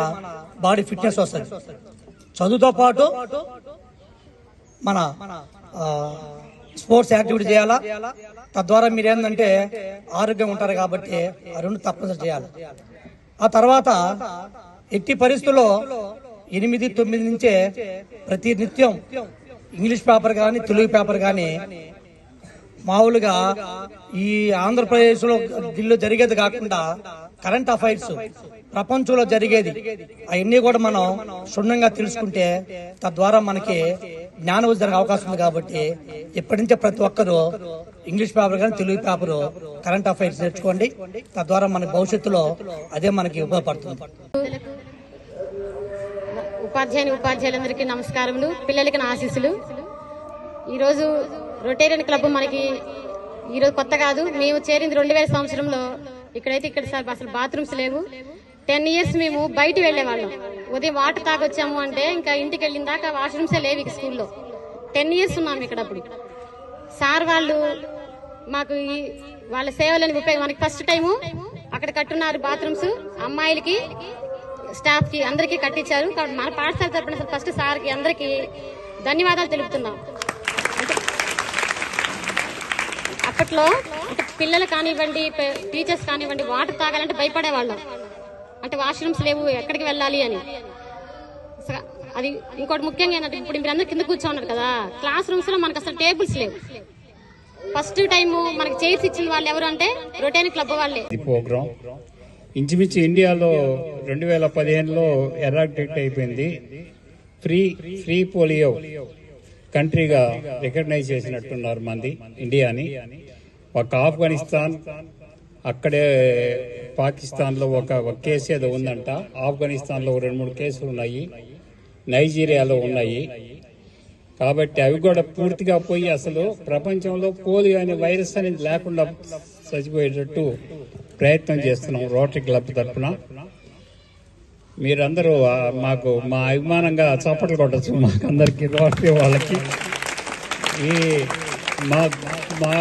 బాడీ ఫిట్నెస్ వస్తుంది. చదువుతో పాటు మన స్పోర్ట్స్ యాక్టివిటీ చేయాలా. తద్వారా మీరేందంటే ఆరోగ్యంగా ఉంటారు కాబట్టి ఆ రెండు తప్పనిసరి చేయాలి. ఆ తర్వాత ఎట్టి పరిస్థితుల్లో 8-9 నుంచే ప్రతి నిత్యం ఇంగ్లీష్ పేపర్ కానీ, తెలుగు పేపర్ కానీ, మామూలుగా ఈ ఆంధ్రప్రదేశ్ లో ఢిల్లీలో జరిగేది కాకుండా కరెంట్ అఫైర్స్ ప్రపంచంలో జరిగేది అవన్నీ కూడా మనం క్షుణ్ణంగా తెలుసుకుంటే తద్వారా మనకి జ్ఞానం జరిగే అవకాశం ఉంది. కాబట్టి ఇప్పటి నుంచే ప్రతి ఒక్కరూ ఇంగ్లీష్ పేపర్ కానీ, తెలుగు పేపర్, కరెంట్ అఫైర్స్ నేర్చుకోండి. తద్వారా మన భవిష్యత్తులో అదే మనకి ఉపయోగపడుతుంది. ఉపాధ్యాయులందరికీ నమస్కారములు, పిల్లలకి నా ఆశీస్సులు. ఈరోజు రొటేరియన్ క్లబ్ మనకి ఈరోజు కొత్త కాదు. మేము చేరింది 2000 సంవత్సరంలో. ఇక్కడైతే అసలు బాత్రూమ్స్ లేవు. 10 years మేము బయట వెళ్లేవాళ్ళం. ఉదయం వాటర్ తాగొచ్చాము అంటే ఇంకా ఇంటికి వెళ్ళిన దాకా వాష్రూమ్సే లేవు ఈ స్కూల్లో. 10 years ఉన్నాము ఇక్కడ. అప్పుడు సార్ వాళ్ళు మాకు వాళ్ళ సేవలని ఉపయోగం మనకి ఫస్ట్ టైము అక్కడ కట్టున్నారు బాత్రూమ్స్. అమ్మాయిలకి, స్టాఫ్ కి అందరికీ కట్టించారు. మన పాఠశాల తరపున ఫస్ట్ సార్ కి అందరికి ధన్యవాదాలు తెలుపుతున్నాం. అప్పట్లో పిల్లలు కానివ్వండి, టీచర్స్ కానివ్వండి, వాటర్ తాగాలంటే భయపడేవాళ్ళం. అంటే వాష్రూమ్స్ లేవు, ఎక్కడికి వెళ్ళాలి అని. అది ఇంకోటి ముఖ్యంగా ఏంటంటే ఇప్పుడు మీరు అందరు కింద కూర్చోన్నారు కదా, క్లాస్ రూమ్స్ లో మనకు అసలు టేబుల్స్ లేవు. ఫస్ట్ టైం మనకి చైర్స్ ఇచ్చిన వాళ్ళు ఎవరు అంటే రొటేరియన్ క్లబ్ వాళ్ళే. The program ఇంచుమించు ఇండియాలో 2015లో ఎరాడికేట్ అయిపోయింది. ఫ్రీ పోలియో కంట్రీగా రికగ్నైజ్ చేసినట్టున్నారు మంది ఇండియాని. ఒక ఆఫ్ఘనిస్తాన్, అక్కడే పాకిస్తాన్లో ఒక కేసు ఏదో ఉందంట. ఆఫ్ఘనిస్తాన్లో 2-3 కేసులు ఉన్నాయి, నైజీరియాలో ఉన్నాయి. కాబట్టి అవి కూడా పూర్తిగా పోయి అసలు ప్రపంచంలో పోలియో అనే వైరస్ అనేది లేకుండా చచ్చిపోయేటట్టు ప్రయత్నం చేస్తున్నాం రోటరీ క్లబ్ తరఫున. మీరందరూ మాకు మా అభిమానంగా చప్పట్లు కొట్టచ్చు మాకందరికి, రోటరీ వాళ్ళకి. ఈ మా మా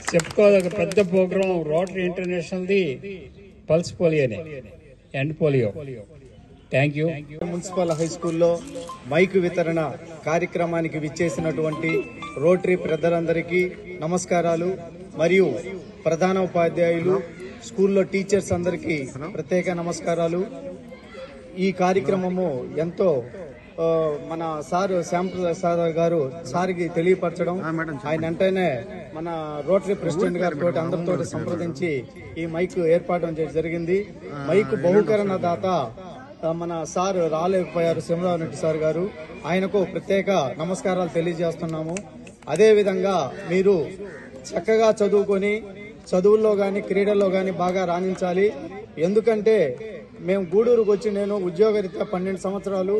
చెప్పుకోదగ్గ పెద్ద ప్రోగ్రాం రోటరీ ఇంటర్నేషనల్ది పల్స్ పోలియోనే, end polio. Thank you. Municipal high స్కూల్లో మైకు వితరణ కార్యక్రమానికి విచ్చేసినటువంటి రోటరీ పెద్దలందరికీ నమస్కారాలు. మరియు ప్రధాన ఉపాధ్యాయులు, స్కూల్లో టీచర్స్ అందరికీ ప్రత్యేక నమస్కారాలు. ఈ కార్యక్రమము ఎంతో మన సారు శ్యాంప్రసాద్ గారు సార్కి తెలియపరచడం, ఆయన అంటేనే మన రోటరీ ప్రెసిడెంట్ గారితో అందరితో సంప్రదించి ఈ మైక్ ఏర్పాటు జరిగింది. మైక్ బహుకరణ దాత మన సార్ రాలేకపోయారు, సింహరావు రెడ్డి సార్ గారు. ఆయనకు ప్రత్యేక నమస్కారాలు తెలియజేస్తున్నాము. అదేవిధంగా మీరు చక్కగా చదువుకొని చదువుల్లో కానీ క్రీడల్లో కానీ బాగా రాణించాలి. ఎందుకంటే మేము గూడూరుకు వచ్చి, నేను ఉద్యోగరీత్యా 12 సంవత్సరాలు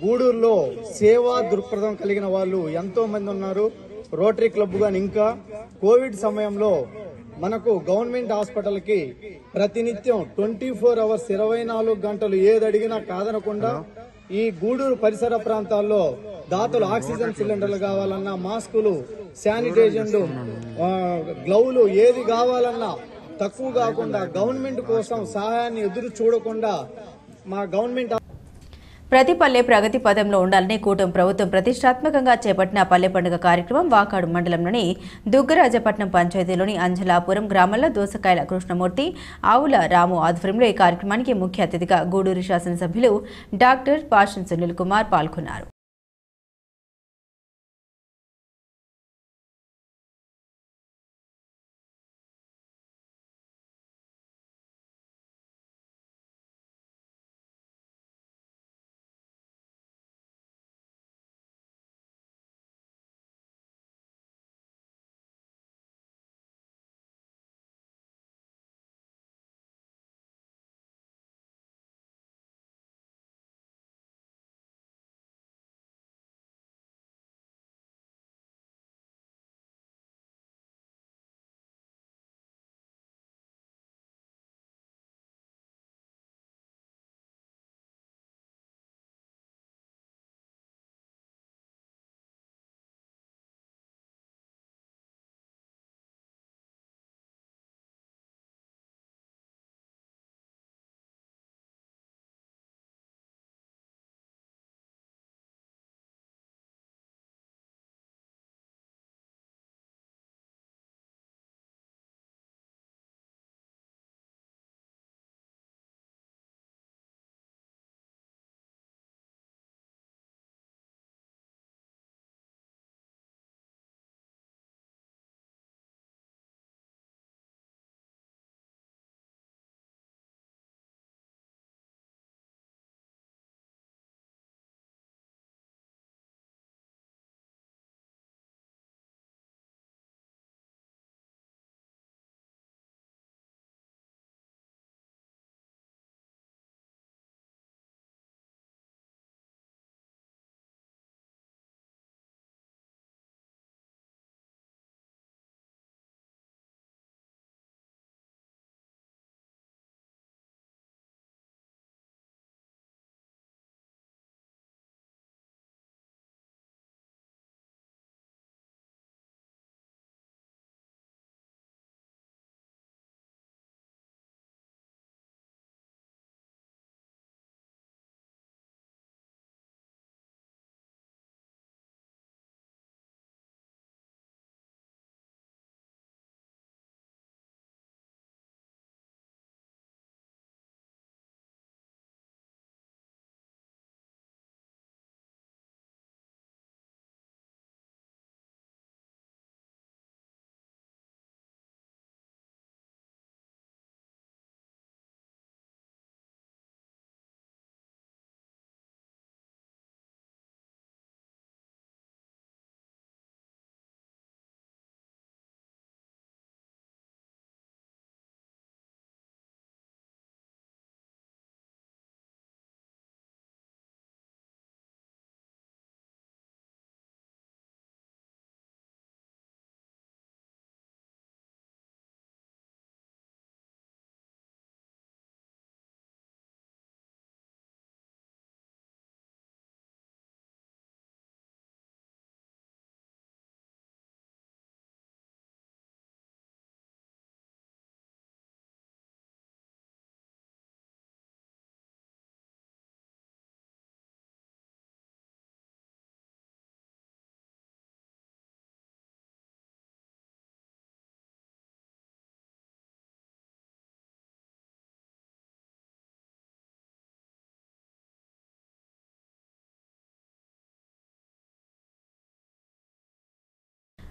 గూడూరులో సేవా దృక్పథం కలిగిన వాళ్ళు ఎంతో మంది ఉన్నారు. రోటరీ క్లబ్ గాని ఇంకా కోవిడ్ సమయంలో మనకు గవర్నమెంట్ హాస్పిటల్కి ప్రతినిత్యం 24 అవర్స్ 24 గంటలు ఏది అడిగినా కాదనకుండా ఈ గూడూరు పరిసర ప్రాంతాల్లో దాతలు ఆక్సిజన్ సిలిండర్లు కావాలన్నా, మాస్కులు, శానిటైజర్లు, గ్లౌలు ఏది కావాలన్నా తక్కువ కాకుండా గవర్నమెంట్ కోసం సహాయాన్ని ఎదురు చూడకుండా మా గవర్నమెంట్ ప్రతి పల్లె ప్రగతి పదంలో ఉండాలని కూటమి ప్రభుత్వం ప్రతిష్టాత్మకంగా చేపట్టిన పల్లె పండుగ కార్యక్రమం వాకాడు మండలంలోని దుగ్గరాజపట్నం పంచాయతీలోని అంజలాపురం గ్రామంలో దోసకాయల కృష్ణమూర్తి, ఆవుల రాము ఆధ్వర్యంలో ఈ కార్యక్రమానికి ముఖ్య అతిథిగా గూడూరు శాసనసభ్యులు డాక్టర్ పాషన్ సునీల్ కుమార్ పాల్గొన్నారు.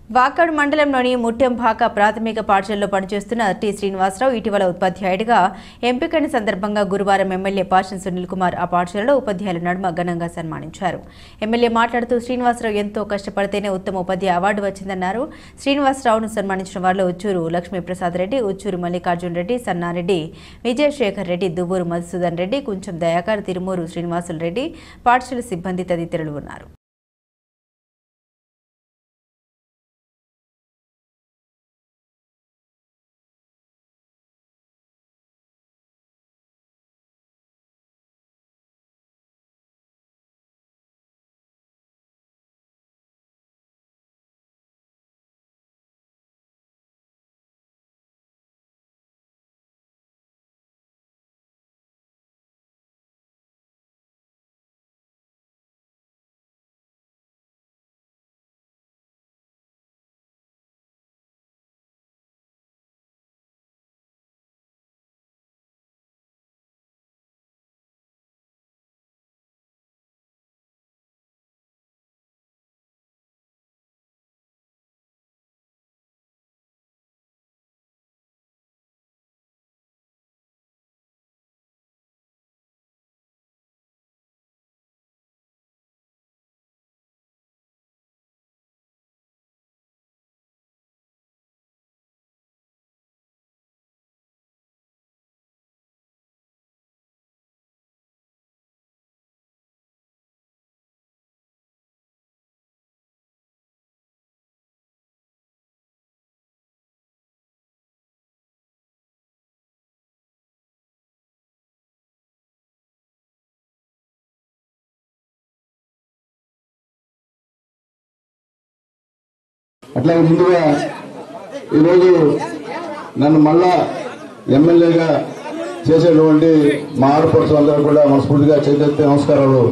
వాకాడు మండలంలోని ముట్టెంపాక ప్రాథమిక పాఠశాలలో పనిచేస్తున్న టి శ్రీనివాసరావు ఇటీవల ఉపాధ్యాయుడిగా ఎంపికైన సందర్భంగా గురువారం ఎమ్మెల్యే పాషన్ సునీల్ కుమార్ ఆ పాఠశాలలో ఉపాధ్యాయుల నడుమ ఘనంగా సన్మానించారు. ఎమ్మెల్యే మాట్లాడుతూ శ్రీనివాసరావు ఎంతో కష్టపడితేనే ఉత్తమ ఉపాధ్యాయ అవార్డు వచ్చిందన్నారు. శ్రీనివాసరావును సన్మానించిన వారిలో ఉచ్చూరు లక్ష్మీప్రసాద్ రెడ్డి, ఉచ్చూరు మల్లికార్జున్ రెడ్డి, సన్నారెడ్డి, విజయశేఖర్ రెడ్డి, దువ్వూరు మధుసూదన్ రెడ్డి, కుంచెం దయాకర్, తిరుమూరు శ్రీనివాసులు రెడ్డి, పాఠశాల సిబ్బంది తదితరులు ఉన్నారు. అట్లాగే ముందుగా ఈరోజు నన్ను మళ్ళా ఎమ్మెల్యేగా చేసేటువంటి మా ఆడపడుచులందరూ కూడా మనస్ఫూర్తిగా చేతులెత్తి నమస్కారాలు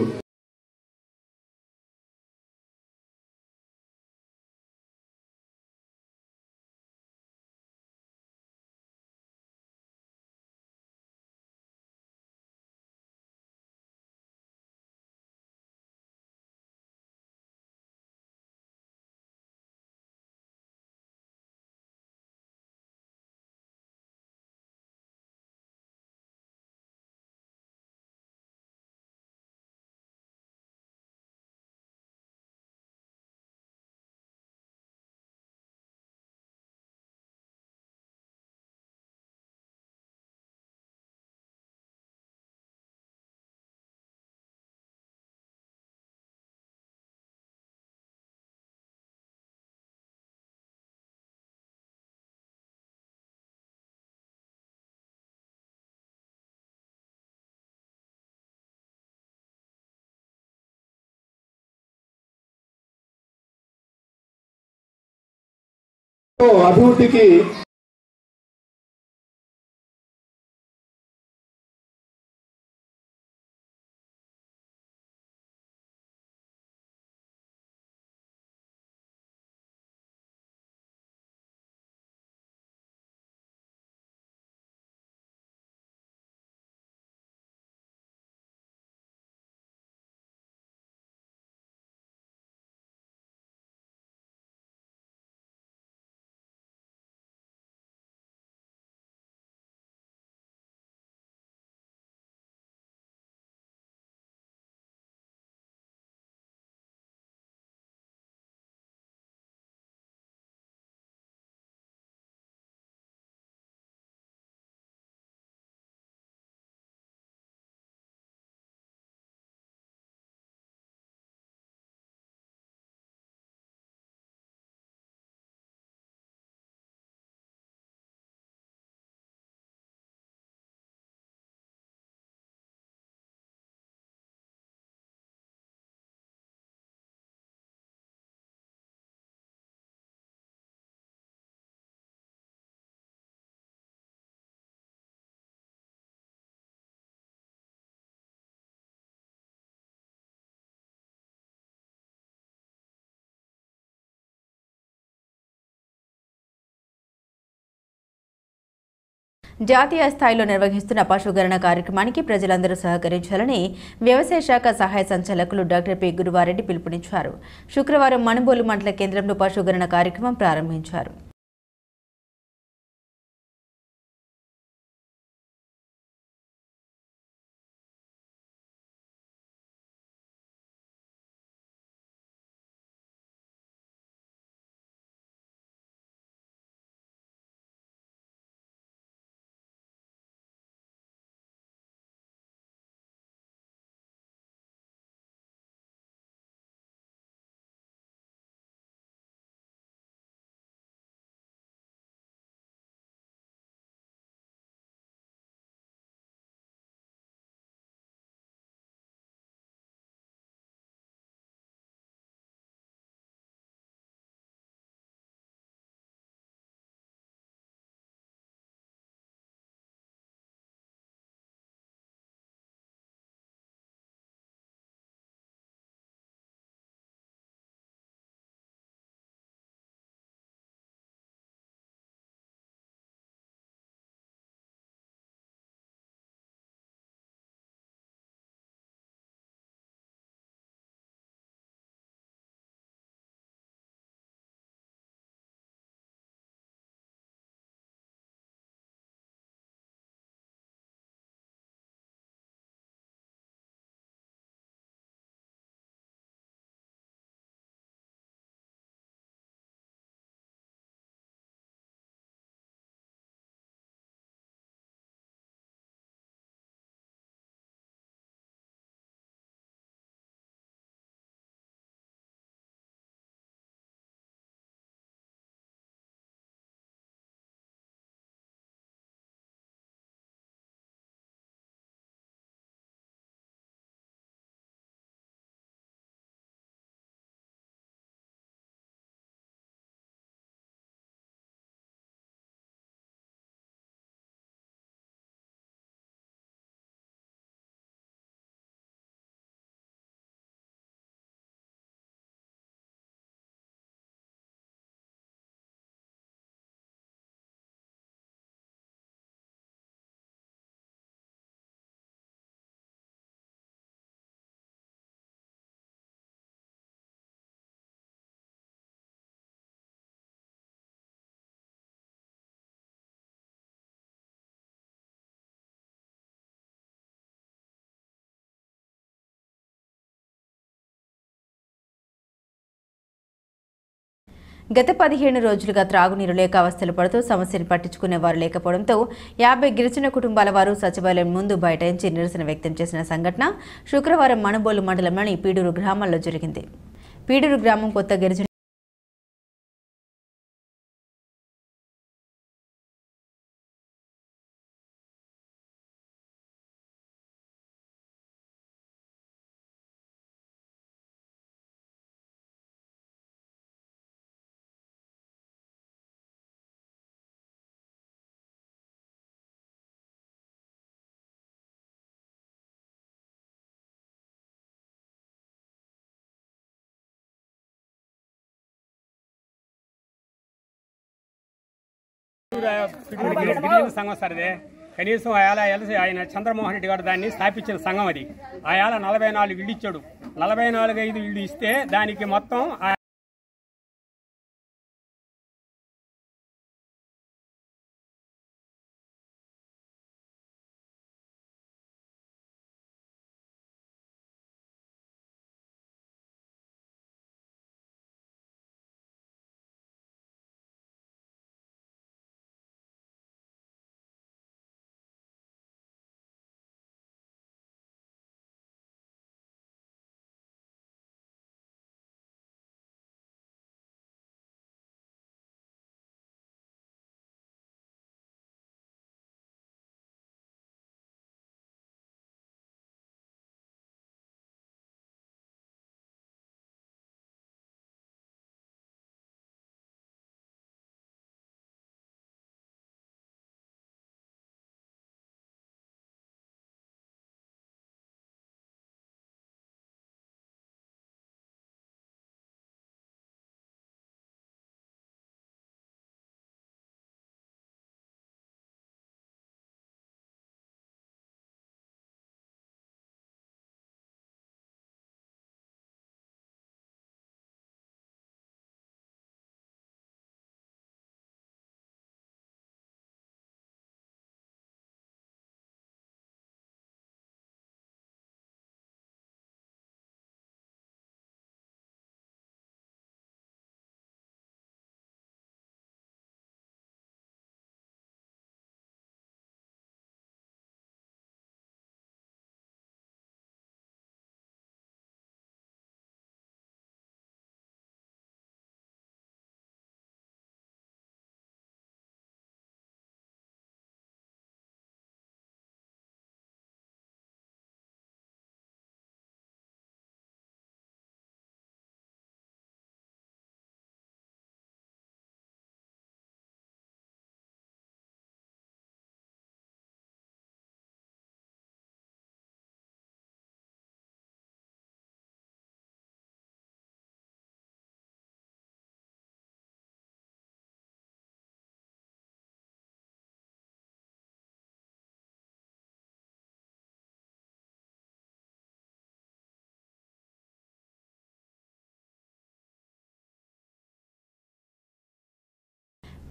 అభివృద్ధికి జాతీయ స్థాయిలో నిర్వహిస్తున్న పశుగణన కార్యక్రమానికి ప్రజలందరూ సహకరించాలని వ్యవసాయ శాఖ సహాయ సంచాలకులు డాక్టర్ పి గురువారెడ్డి పిలుపునిచ్చారు. శుక్రవారం మనుబోలు మండల కేంద్రంలో పశుగణన కార్యక్రమం ప్రారంభించారు. గత 15 రోజులుగా త్రాగునీరు లేక అవస్థలు పడుతూ సమస్యను పట్టించుకునేవారు లేకపోవడంతో 50 గిరిజన కుటుంబాల వారు సచివాలయం ముందు బైఠాయించి నిరసన వ్యక్తం చేసిన సంఘటన శుక్రవారం మనుబోలు మండలంలోని పీడూరు గ్రామంలో జరిగింది. పీడూరు గ్రామం కొత్త గిరిజన సంఘం సార్ ఇది. కనీసం ఆయన చంద్రమోహన్ రెడ్డి గారు దాన్ని స్థాపించిన సంఘం అది. ఆయాల 44 ఇళ్ళు ఇచ్చాడు. 44 ఇళ్ళు ఇస్తే దానికి మొత్తం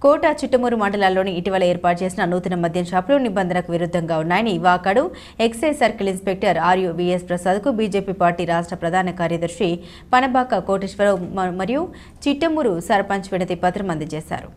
కోట చిట్టమూరు మండలాల్లోని ఇటీవల ఏర్పాటు చేసిన నూతన మద్యం షాపులు నిబంధనలకు విరుద్ధంగా ఉన్నాయని Vakadu excise circle inspector RUVS ప్రసాద్కు బీజేపీ పార్టీ రాష్ట్ర ప్రధాన కార్యదర్శి పనబాక కోటేశ్వరరావు మరియు చిట్టమూరు సర్పంచ్ వినతి పత్రం అందజేశారు.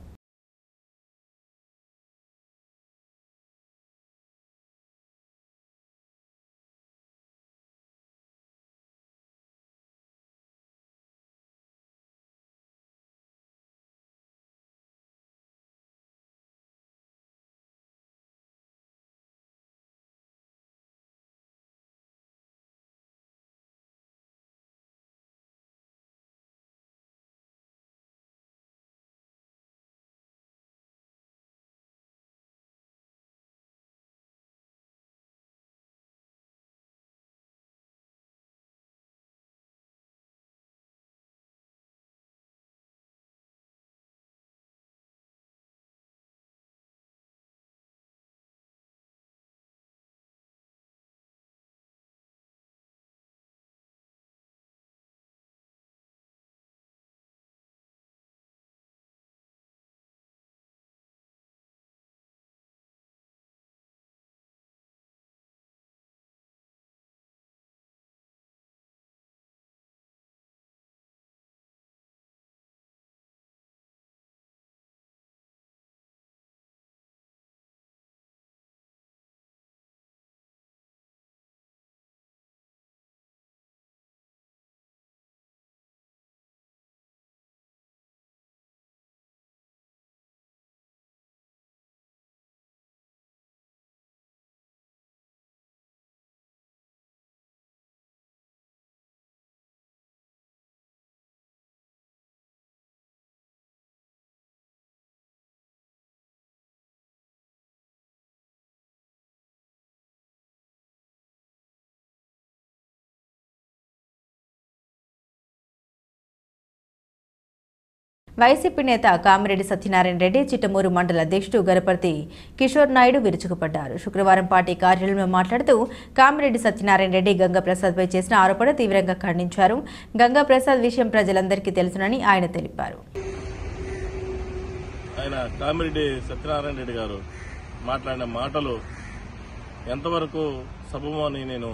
వైసీపీ నేత కామిరెడ్డి సత్యనారాయణ రెడ్డి చిట్టమూరు మండల అధ్యక్షుడు గరపర్తి కిషోర్ నాయుడు విరుచుకుపడ్డారు. శుక్రవారం పార్టీ కార్యాలయంలో మాట్లాడుతూ కామిరెడ్డి సత్యనారాయణ రెడ్డి గంగాప్రసాద్పై చేసిన ఆరోపణ తీవ్రంగా ఖండించారు. గంగాప్రసాద్ విషయం ప్రజలందరికీ తెలుసునని ఆయన తెలిపారు. ఆయన కామిరెడ్డి సత్యనారాయణ రెడ్డి గారు మాట్లాడిన మాటలు ఎంతవరకు సబబు అని నేను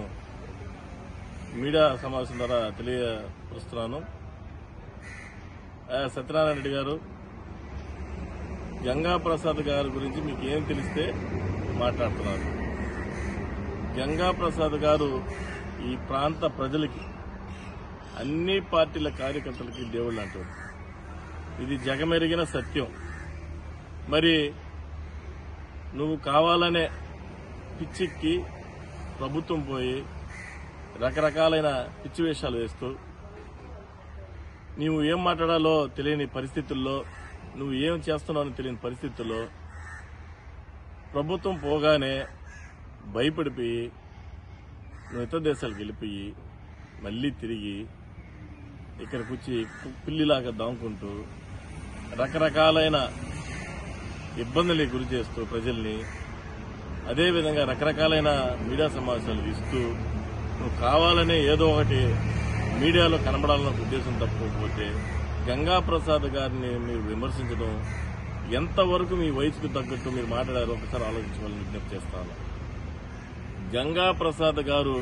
మీడియా సమావేశం ద్వారా తెలియపరుస్తున్నాను. సత్యనారాయణ రెడ్డి గారు, గంగాప్రసాద్ గారి గురించి మీకు ఏం తెలిస్తే మాట్లాడుతున్నారు. గంగాప్రసాద్ గారు ఈ ప్రాంత ప్రజలకి, అన్ని పార్టీల కార్యకర్తలకి దేవుళ్ళు అంటారు. ఇది జగమెరిగిన సత్యం. మరి నువ్వు కావాలనే పిచ్చికి ప్రభుత్వం పోయి రకరకాలైన పిచ్చి వేషాలు వేస్తూ నువ్వు ఏం మాట్లాడాలో తెలియని పరిస్థితుల్లో, నువ్వు ఏం చేస్తున్నావో తెలియని పరిస్థితుల్లో ప్రభుత్వం పోగానే భయపడిపోయి నువ్వు ఇతర దేశాలకు వెళ్ళిపోయి మళ్లీ తిరిగి ఇక్కడికి వచ్చి పిల్లిలాగా దాముకుంటూ రకరకాలైన ఇబ్బందులకి గురి చేస్తూ ప్రజల్ని, అదేవిధంగా రకరకాలైన మీడియా సమావేశాలు ఇస్తూ నువ్వు కావాలనే ఏదో ఒకటి మీడియాలో కనబడాలన్న ఉద్దేశం తప్పకపోతే గంగాప్రసాద్ గారిని మీరు విమర్శించడం ఎంతవరకు మీ వయసుకు తగ్గట్టు మీరు మాట్లాడారో ఒకసారి ఆలోచించాలని విజ్ఞప్తి చేస్తాను. గంగాప్రసాద్ గారు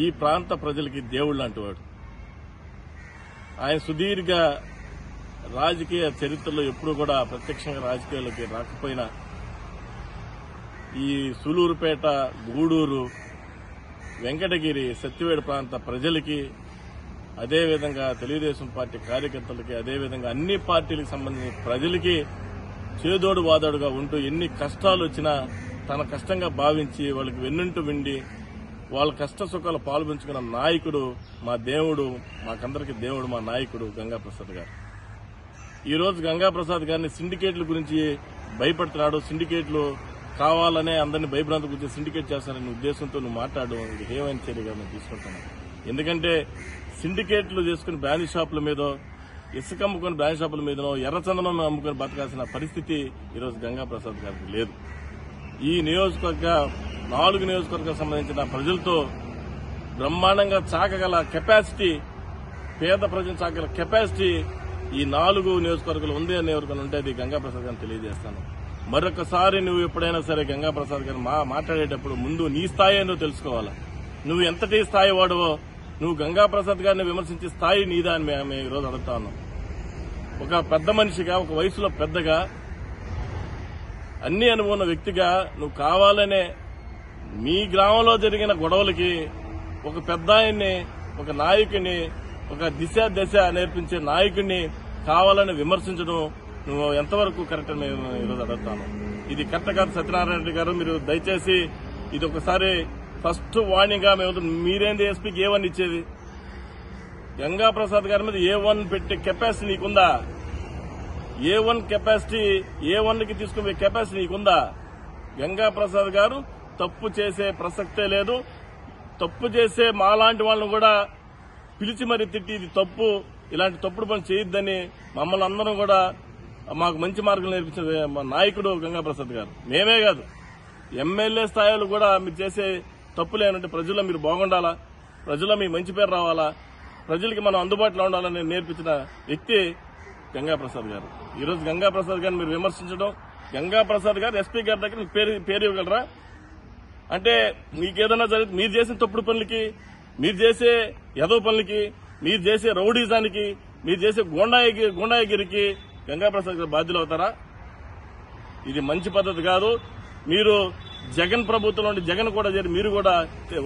ఈ ప్రాంత ప్రజలకి దేవుళ్ళు లాంటివాడు. ఆయన సుదీర్ఘ రాజకీయ చరిత్రలో ఎప్పుడూ కూడా ప్రత్యక్షంగా రాజకీయాల్లోకి రాకపోయినా ఈ సూలూరుపేట, గూడూరు, వెంకటగిరి, సత్యవేడు ప్రాంత ప్రజలకి, అదేవిధంగా తెలుగుదేశం పార్టీ కార్యకర్తలకి, అదేవిధంగా అన్ని పార్టీలకు సంబంధించిన ప్రజలకి చేదోడు వాదోడుగా ఉంటూ ఎన్ని కష్టాలు వచ్చినా తన కష్టంగా భావించి వాళ్ళకి వెన్నుంటూ విండి వాళ్ళ కష్ట సుఖాలు పాల్పంచుకున్న నాయకుడు, మా దేవుడు, మాకందరికీ దేవుడు, మా నాయకుడు గంగాప్రసాద్ గారు. ఈ రోజు గంగాప్రసాద్ గారిని సిండికేట్ల గురించి భయపడుతున్నాడు. సిండికేట్లు కావాలనే అందరినీ భయభ్రాంతి గురించి సిండికేట్ చేస్తారనే ఉద్దేశంతో నువ్వు మాట్లాడడం ఇది హేమైన చర్యగా మేము తీసుకుంటున్నాం. ఎందుకంటే సిండికేట్లు చేసుకుని బ్రాండ్ షాపుల మీదో, ఇసుక అమ్ముకుని బ్రాండ్ షాపుల మీదనో, ఎర్రచందనం అమ్ముకుని బతకాల్సిన పరిస్థితి ఈరోజు గంగాప్రసాద్ గారికి లేదు. ఈ నియోజకవర్గ 4 నియోజకవర్గాలకు సంబంధించిన ప్రజలతో బ్రహ్మాండంగా చాకగల కెపాసిటీ, పేద ప్రజలు చాకగల కెపాసిటీ ఈ 4 నియోజకవర్గాలు ఉంది అనే ఎవరికైనా ఉంటే అది గంగాప్రసాద్ గారిని తెలియజేస్తాను. మరొకసారి నువ్వు ఎప్పుడైనా సరే గంగాప్రసాద్ గారు మాట్లాడేటప్పుడు ముందు నీ స్థాయి ఏందో తెలుసుకోవాలా. నువ్వు ఎంతటి స్థాయి వాడువో, నువ్వు గంగాప్రసాద్ గారిని విమర్శించే స్థాయి నీదా అని మేము ఈరోజు అడుగుతా ఉన్నాం. ఒక పెద్ద మనిషిగా, ఒక వయసులో పెద్దగా, అన్ని అనుభవం ఉన్న వ్యక్తిగా నువ్వు కావాలనే మీ గ్రామంలో జరిగిన గొడవలకి ఒక పెద్ద ఆయన్ని, ఒక నాయకుడిని, ఒక దశ నేర్పించే నాయకుడిని కావాలని విమర్శించడం నువ్వు ఎంతవరకు కరెక్ట్ అని నేను ఈరోజు అడుగుతాను. ఇది కరెక్ట్ కాదు. సత్యనారాయణ రెడ్డి గారు, మీరు దయచేసి ఇది ఒకసారి ఫస్ట్ వార్నింగ్ గా మీరేంది ఎస్పీకి A1 ఇచ్చేది? గంగాప్రసాద్ గారి మీద A1 పెట్టే కెపాసిటీ నీకుందా? A1 కెపాసిటీ, A1కి తీసుకునే కెపాసిటీ నీకుందా? గంగాప్రసాద్ గారు తప్పు చేసే ప్రసక్తే లేదు. తప్పు చేసే మాలాంటి వాళ్ళని కూడా పిలిచి మరీ తిట్టి ఇది తప్పు, ఇలాంటి తప్పుడు పని చేయొద్దని మమ్మల్ని అందరం కూడా మాకు మంచి మార్గం నేర్పించిన మా నాయకుడు గంగాప్రసాద్ గారు. మేమే కాదు, ఎమ్మెల్యే స్థాయిలో కూడా మీరు చేసే తప్పులేనంటే ప్రజల్లో మీరు బాగుండాలా, ప్రజల్లో మీ మంచి పేరు రావాలా, ప్రజలకి మనం అందుబాటులో ఉండాలని నేర్పించిన వ్యక్తి గంగాప్రసాద్ గారు. ఈరోజు గంగాప్రసాద్ గారిని మీరు విమర్శించడం, గంగాప్రసాద్ గారు ఎస్పీ గారి దగ్గర పేరు ఇవ్వగలరా? అంటే మీకేదైనా జరిగితే మీరు చేసిన తప్పుడు పనులకి, మీరు చేసే యదవ పనులకి, మీరు చేసే రౌడీజానికి, మీరు చేసే గుండాయిగిరికి గంగాప్రసాద్ గారు బాధ్యులు అవుతారా? ఇది మంచి పద్ధతి కాదు. మీరు జగన్ ప్రభుత్వంలో ఉండి జగన్ కూడా చేరి మీరు కూడా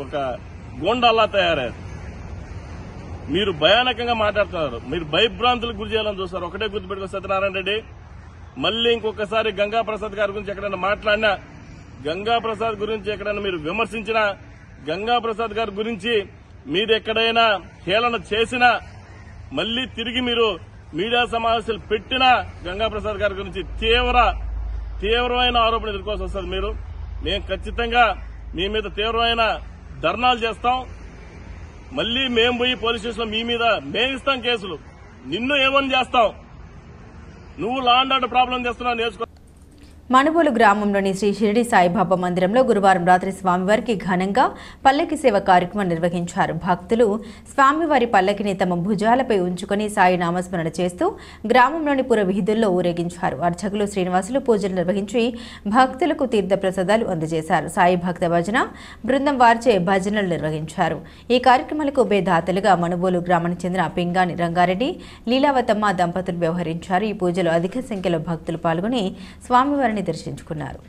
ఒక గోండాల్లా తయారయ్యారు. మీరు భయానకంగా మాట్లాడుతున్నారు. మీరు భయభ్రాంతులకు గురి చేయాలని చూస్తారు. ఒకటే గుర్తుపెట్టుకో సత్యనారాయణ రెడ్డి, మళ్లీ ఇంకొకసారి గంగాప్రసాద్ గారి గురించి ఎక్కడైనా మాట్లాడినా, గంగాప్రసాద్ గురించి ఎక్కడైనా మీరు విమర్శించినా, గంగాప్రసాద్ గారి గురించి మీరు ఎక్కడైనా హేళన చేసినా, మళ్లీ తిరిగి మీరు మీడియా సమావేశాలు పెట్టినా గంగాప్రసాద్ గారి గురించి తీవ్రమైన ఆరోపణలు ఎదుర్కోవాల్సి వస్తుంది. మేము ఖచ్చితంగా మీ మీద తీవ్రమైన ధర్నాలు చేస్తాం. మళ్లీ మేము పోయి పోలీస్ స్టేషన్లో మీ మీద మేమిస్తాం కేసులు. నిన్ను ఏమని చేస్తాం? నువ్వు లా అండ్ ఆర్డర్ ప్రాబ్లం చేస్తున్నావు నేర్చుకో. మనుబోలు గ్రామంలోని శ్రీ షిరిడి సాయిబాబా మందిరంలో గురువారం రాత్రి స్వామివారికి ఘనంగా పల్లకి సేవ కార్యక్రమం నిర్వహించారు. భక్తులు స్వామివారి పల్లకిని తమ భుజాలపై ఉంచుకుని సాయి నామస్మరణ చేస్తూ గ్రామంలోని పుర వీధుల్లో ఊరేగించారు. అర్చకులు శ్రీనివాసులు పూజలు నిర్వహించి భక్తులకు తీర్థప్రసాదాలు అందజేశారు. సాయి భక్త భజన బృందం వారిచే భజనలు నిర్వహించారు. ఈ కార్యక్రమాలకు ఉభయదాతలుగా మనుబోలు గ్రామానికి చెందిన పింగాని రంగారెడ్డి, లీలావతమ్మ దంపతులు వ్యవహరించారు. ఈ పూజలో అధిక సంఖ్యలో భక్తులు పాల్గొని స్వామివారిని దర్శించుకున్నారు.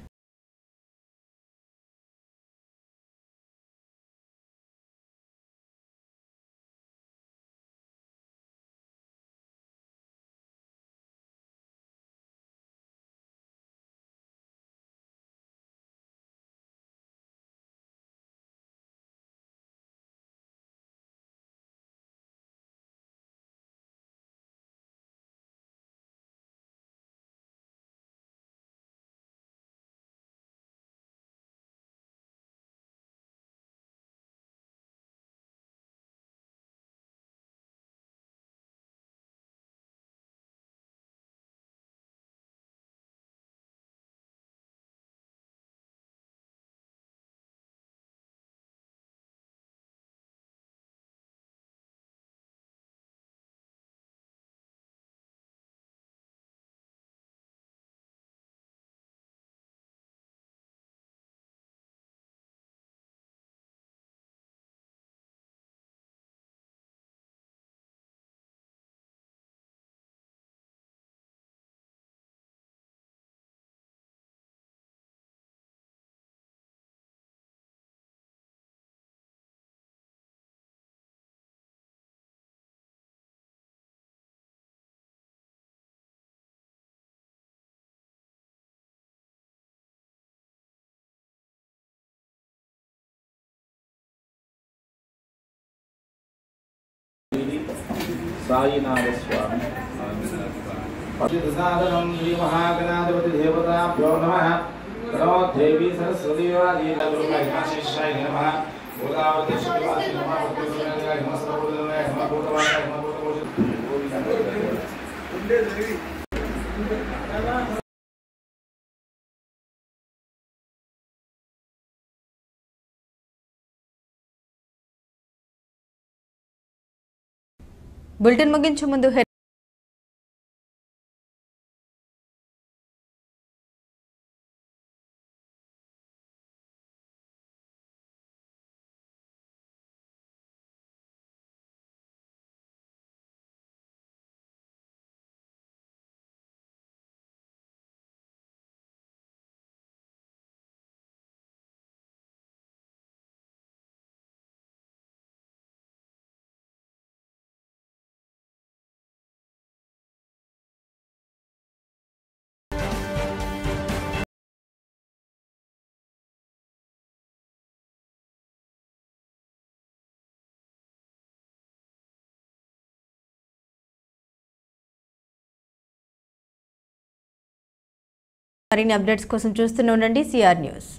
సాయినాథ స్వామి సాధనం శ్రీ మహాగణాధిపతి దేవతాభ్యో నమః. నమో దేవి సరస్వతి శిష్యాయ నమః. గోదావరి శ్రీవాసి నమః. బులెటిన్ ముగించే ముందు మరిన్ని అప్డేట్స్ కోసం చూస్తూనే ఉండండి సిఆర్ న్యూస్.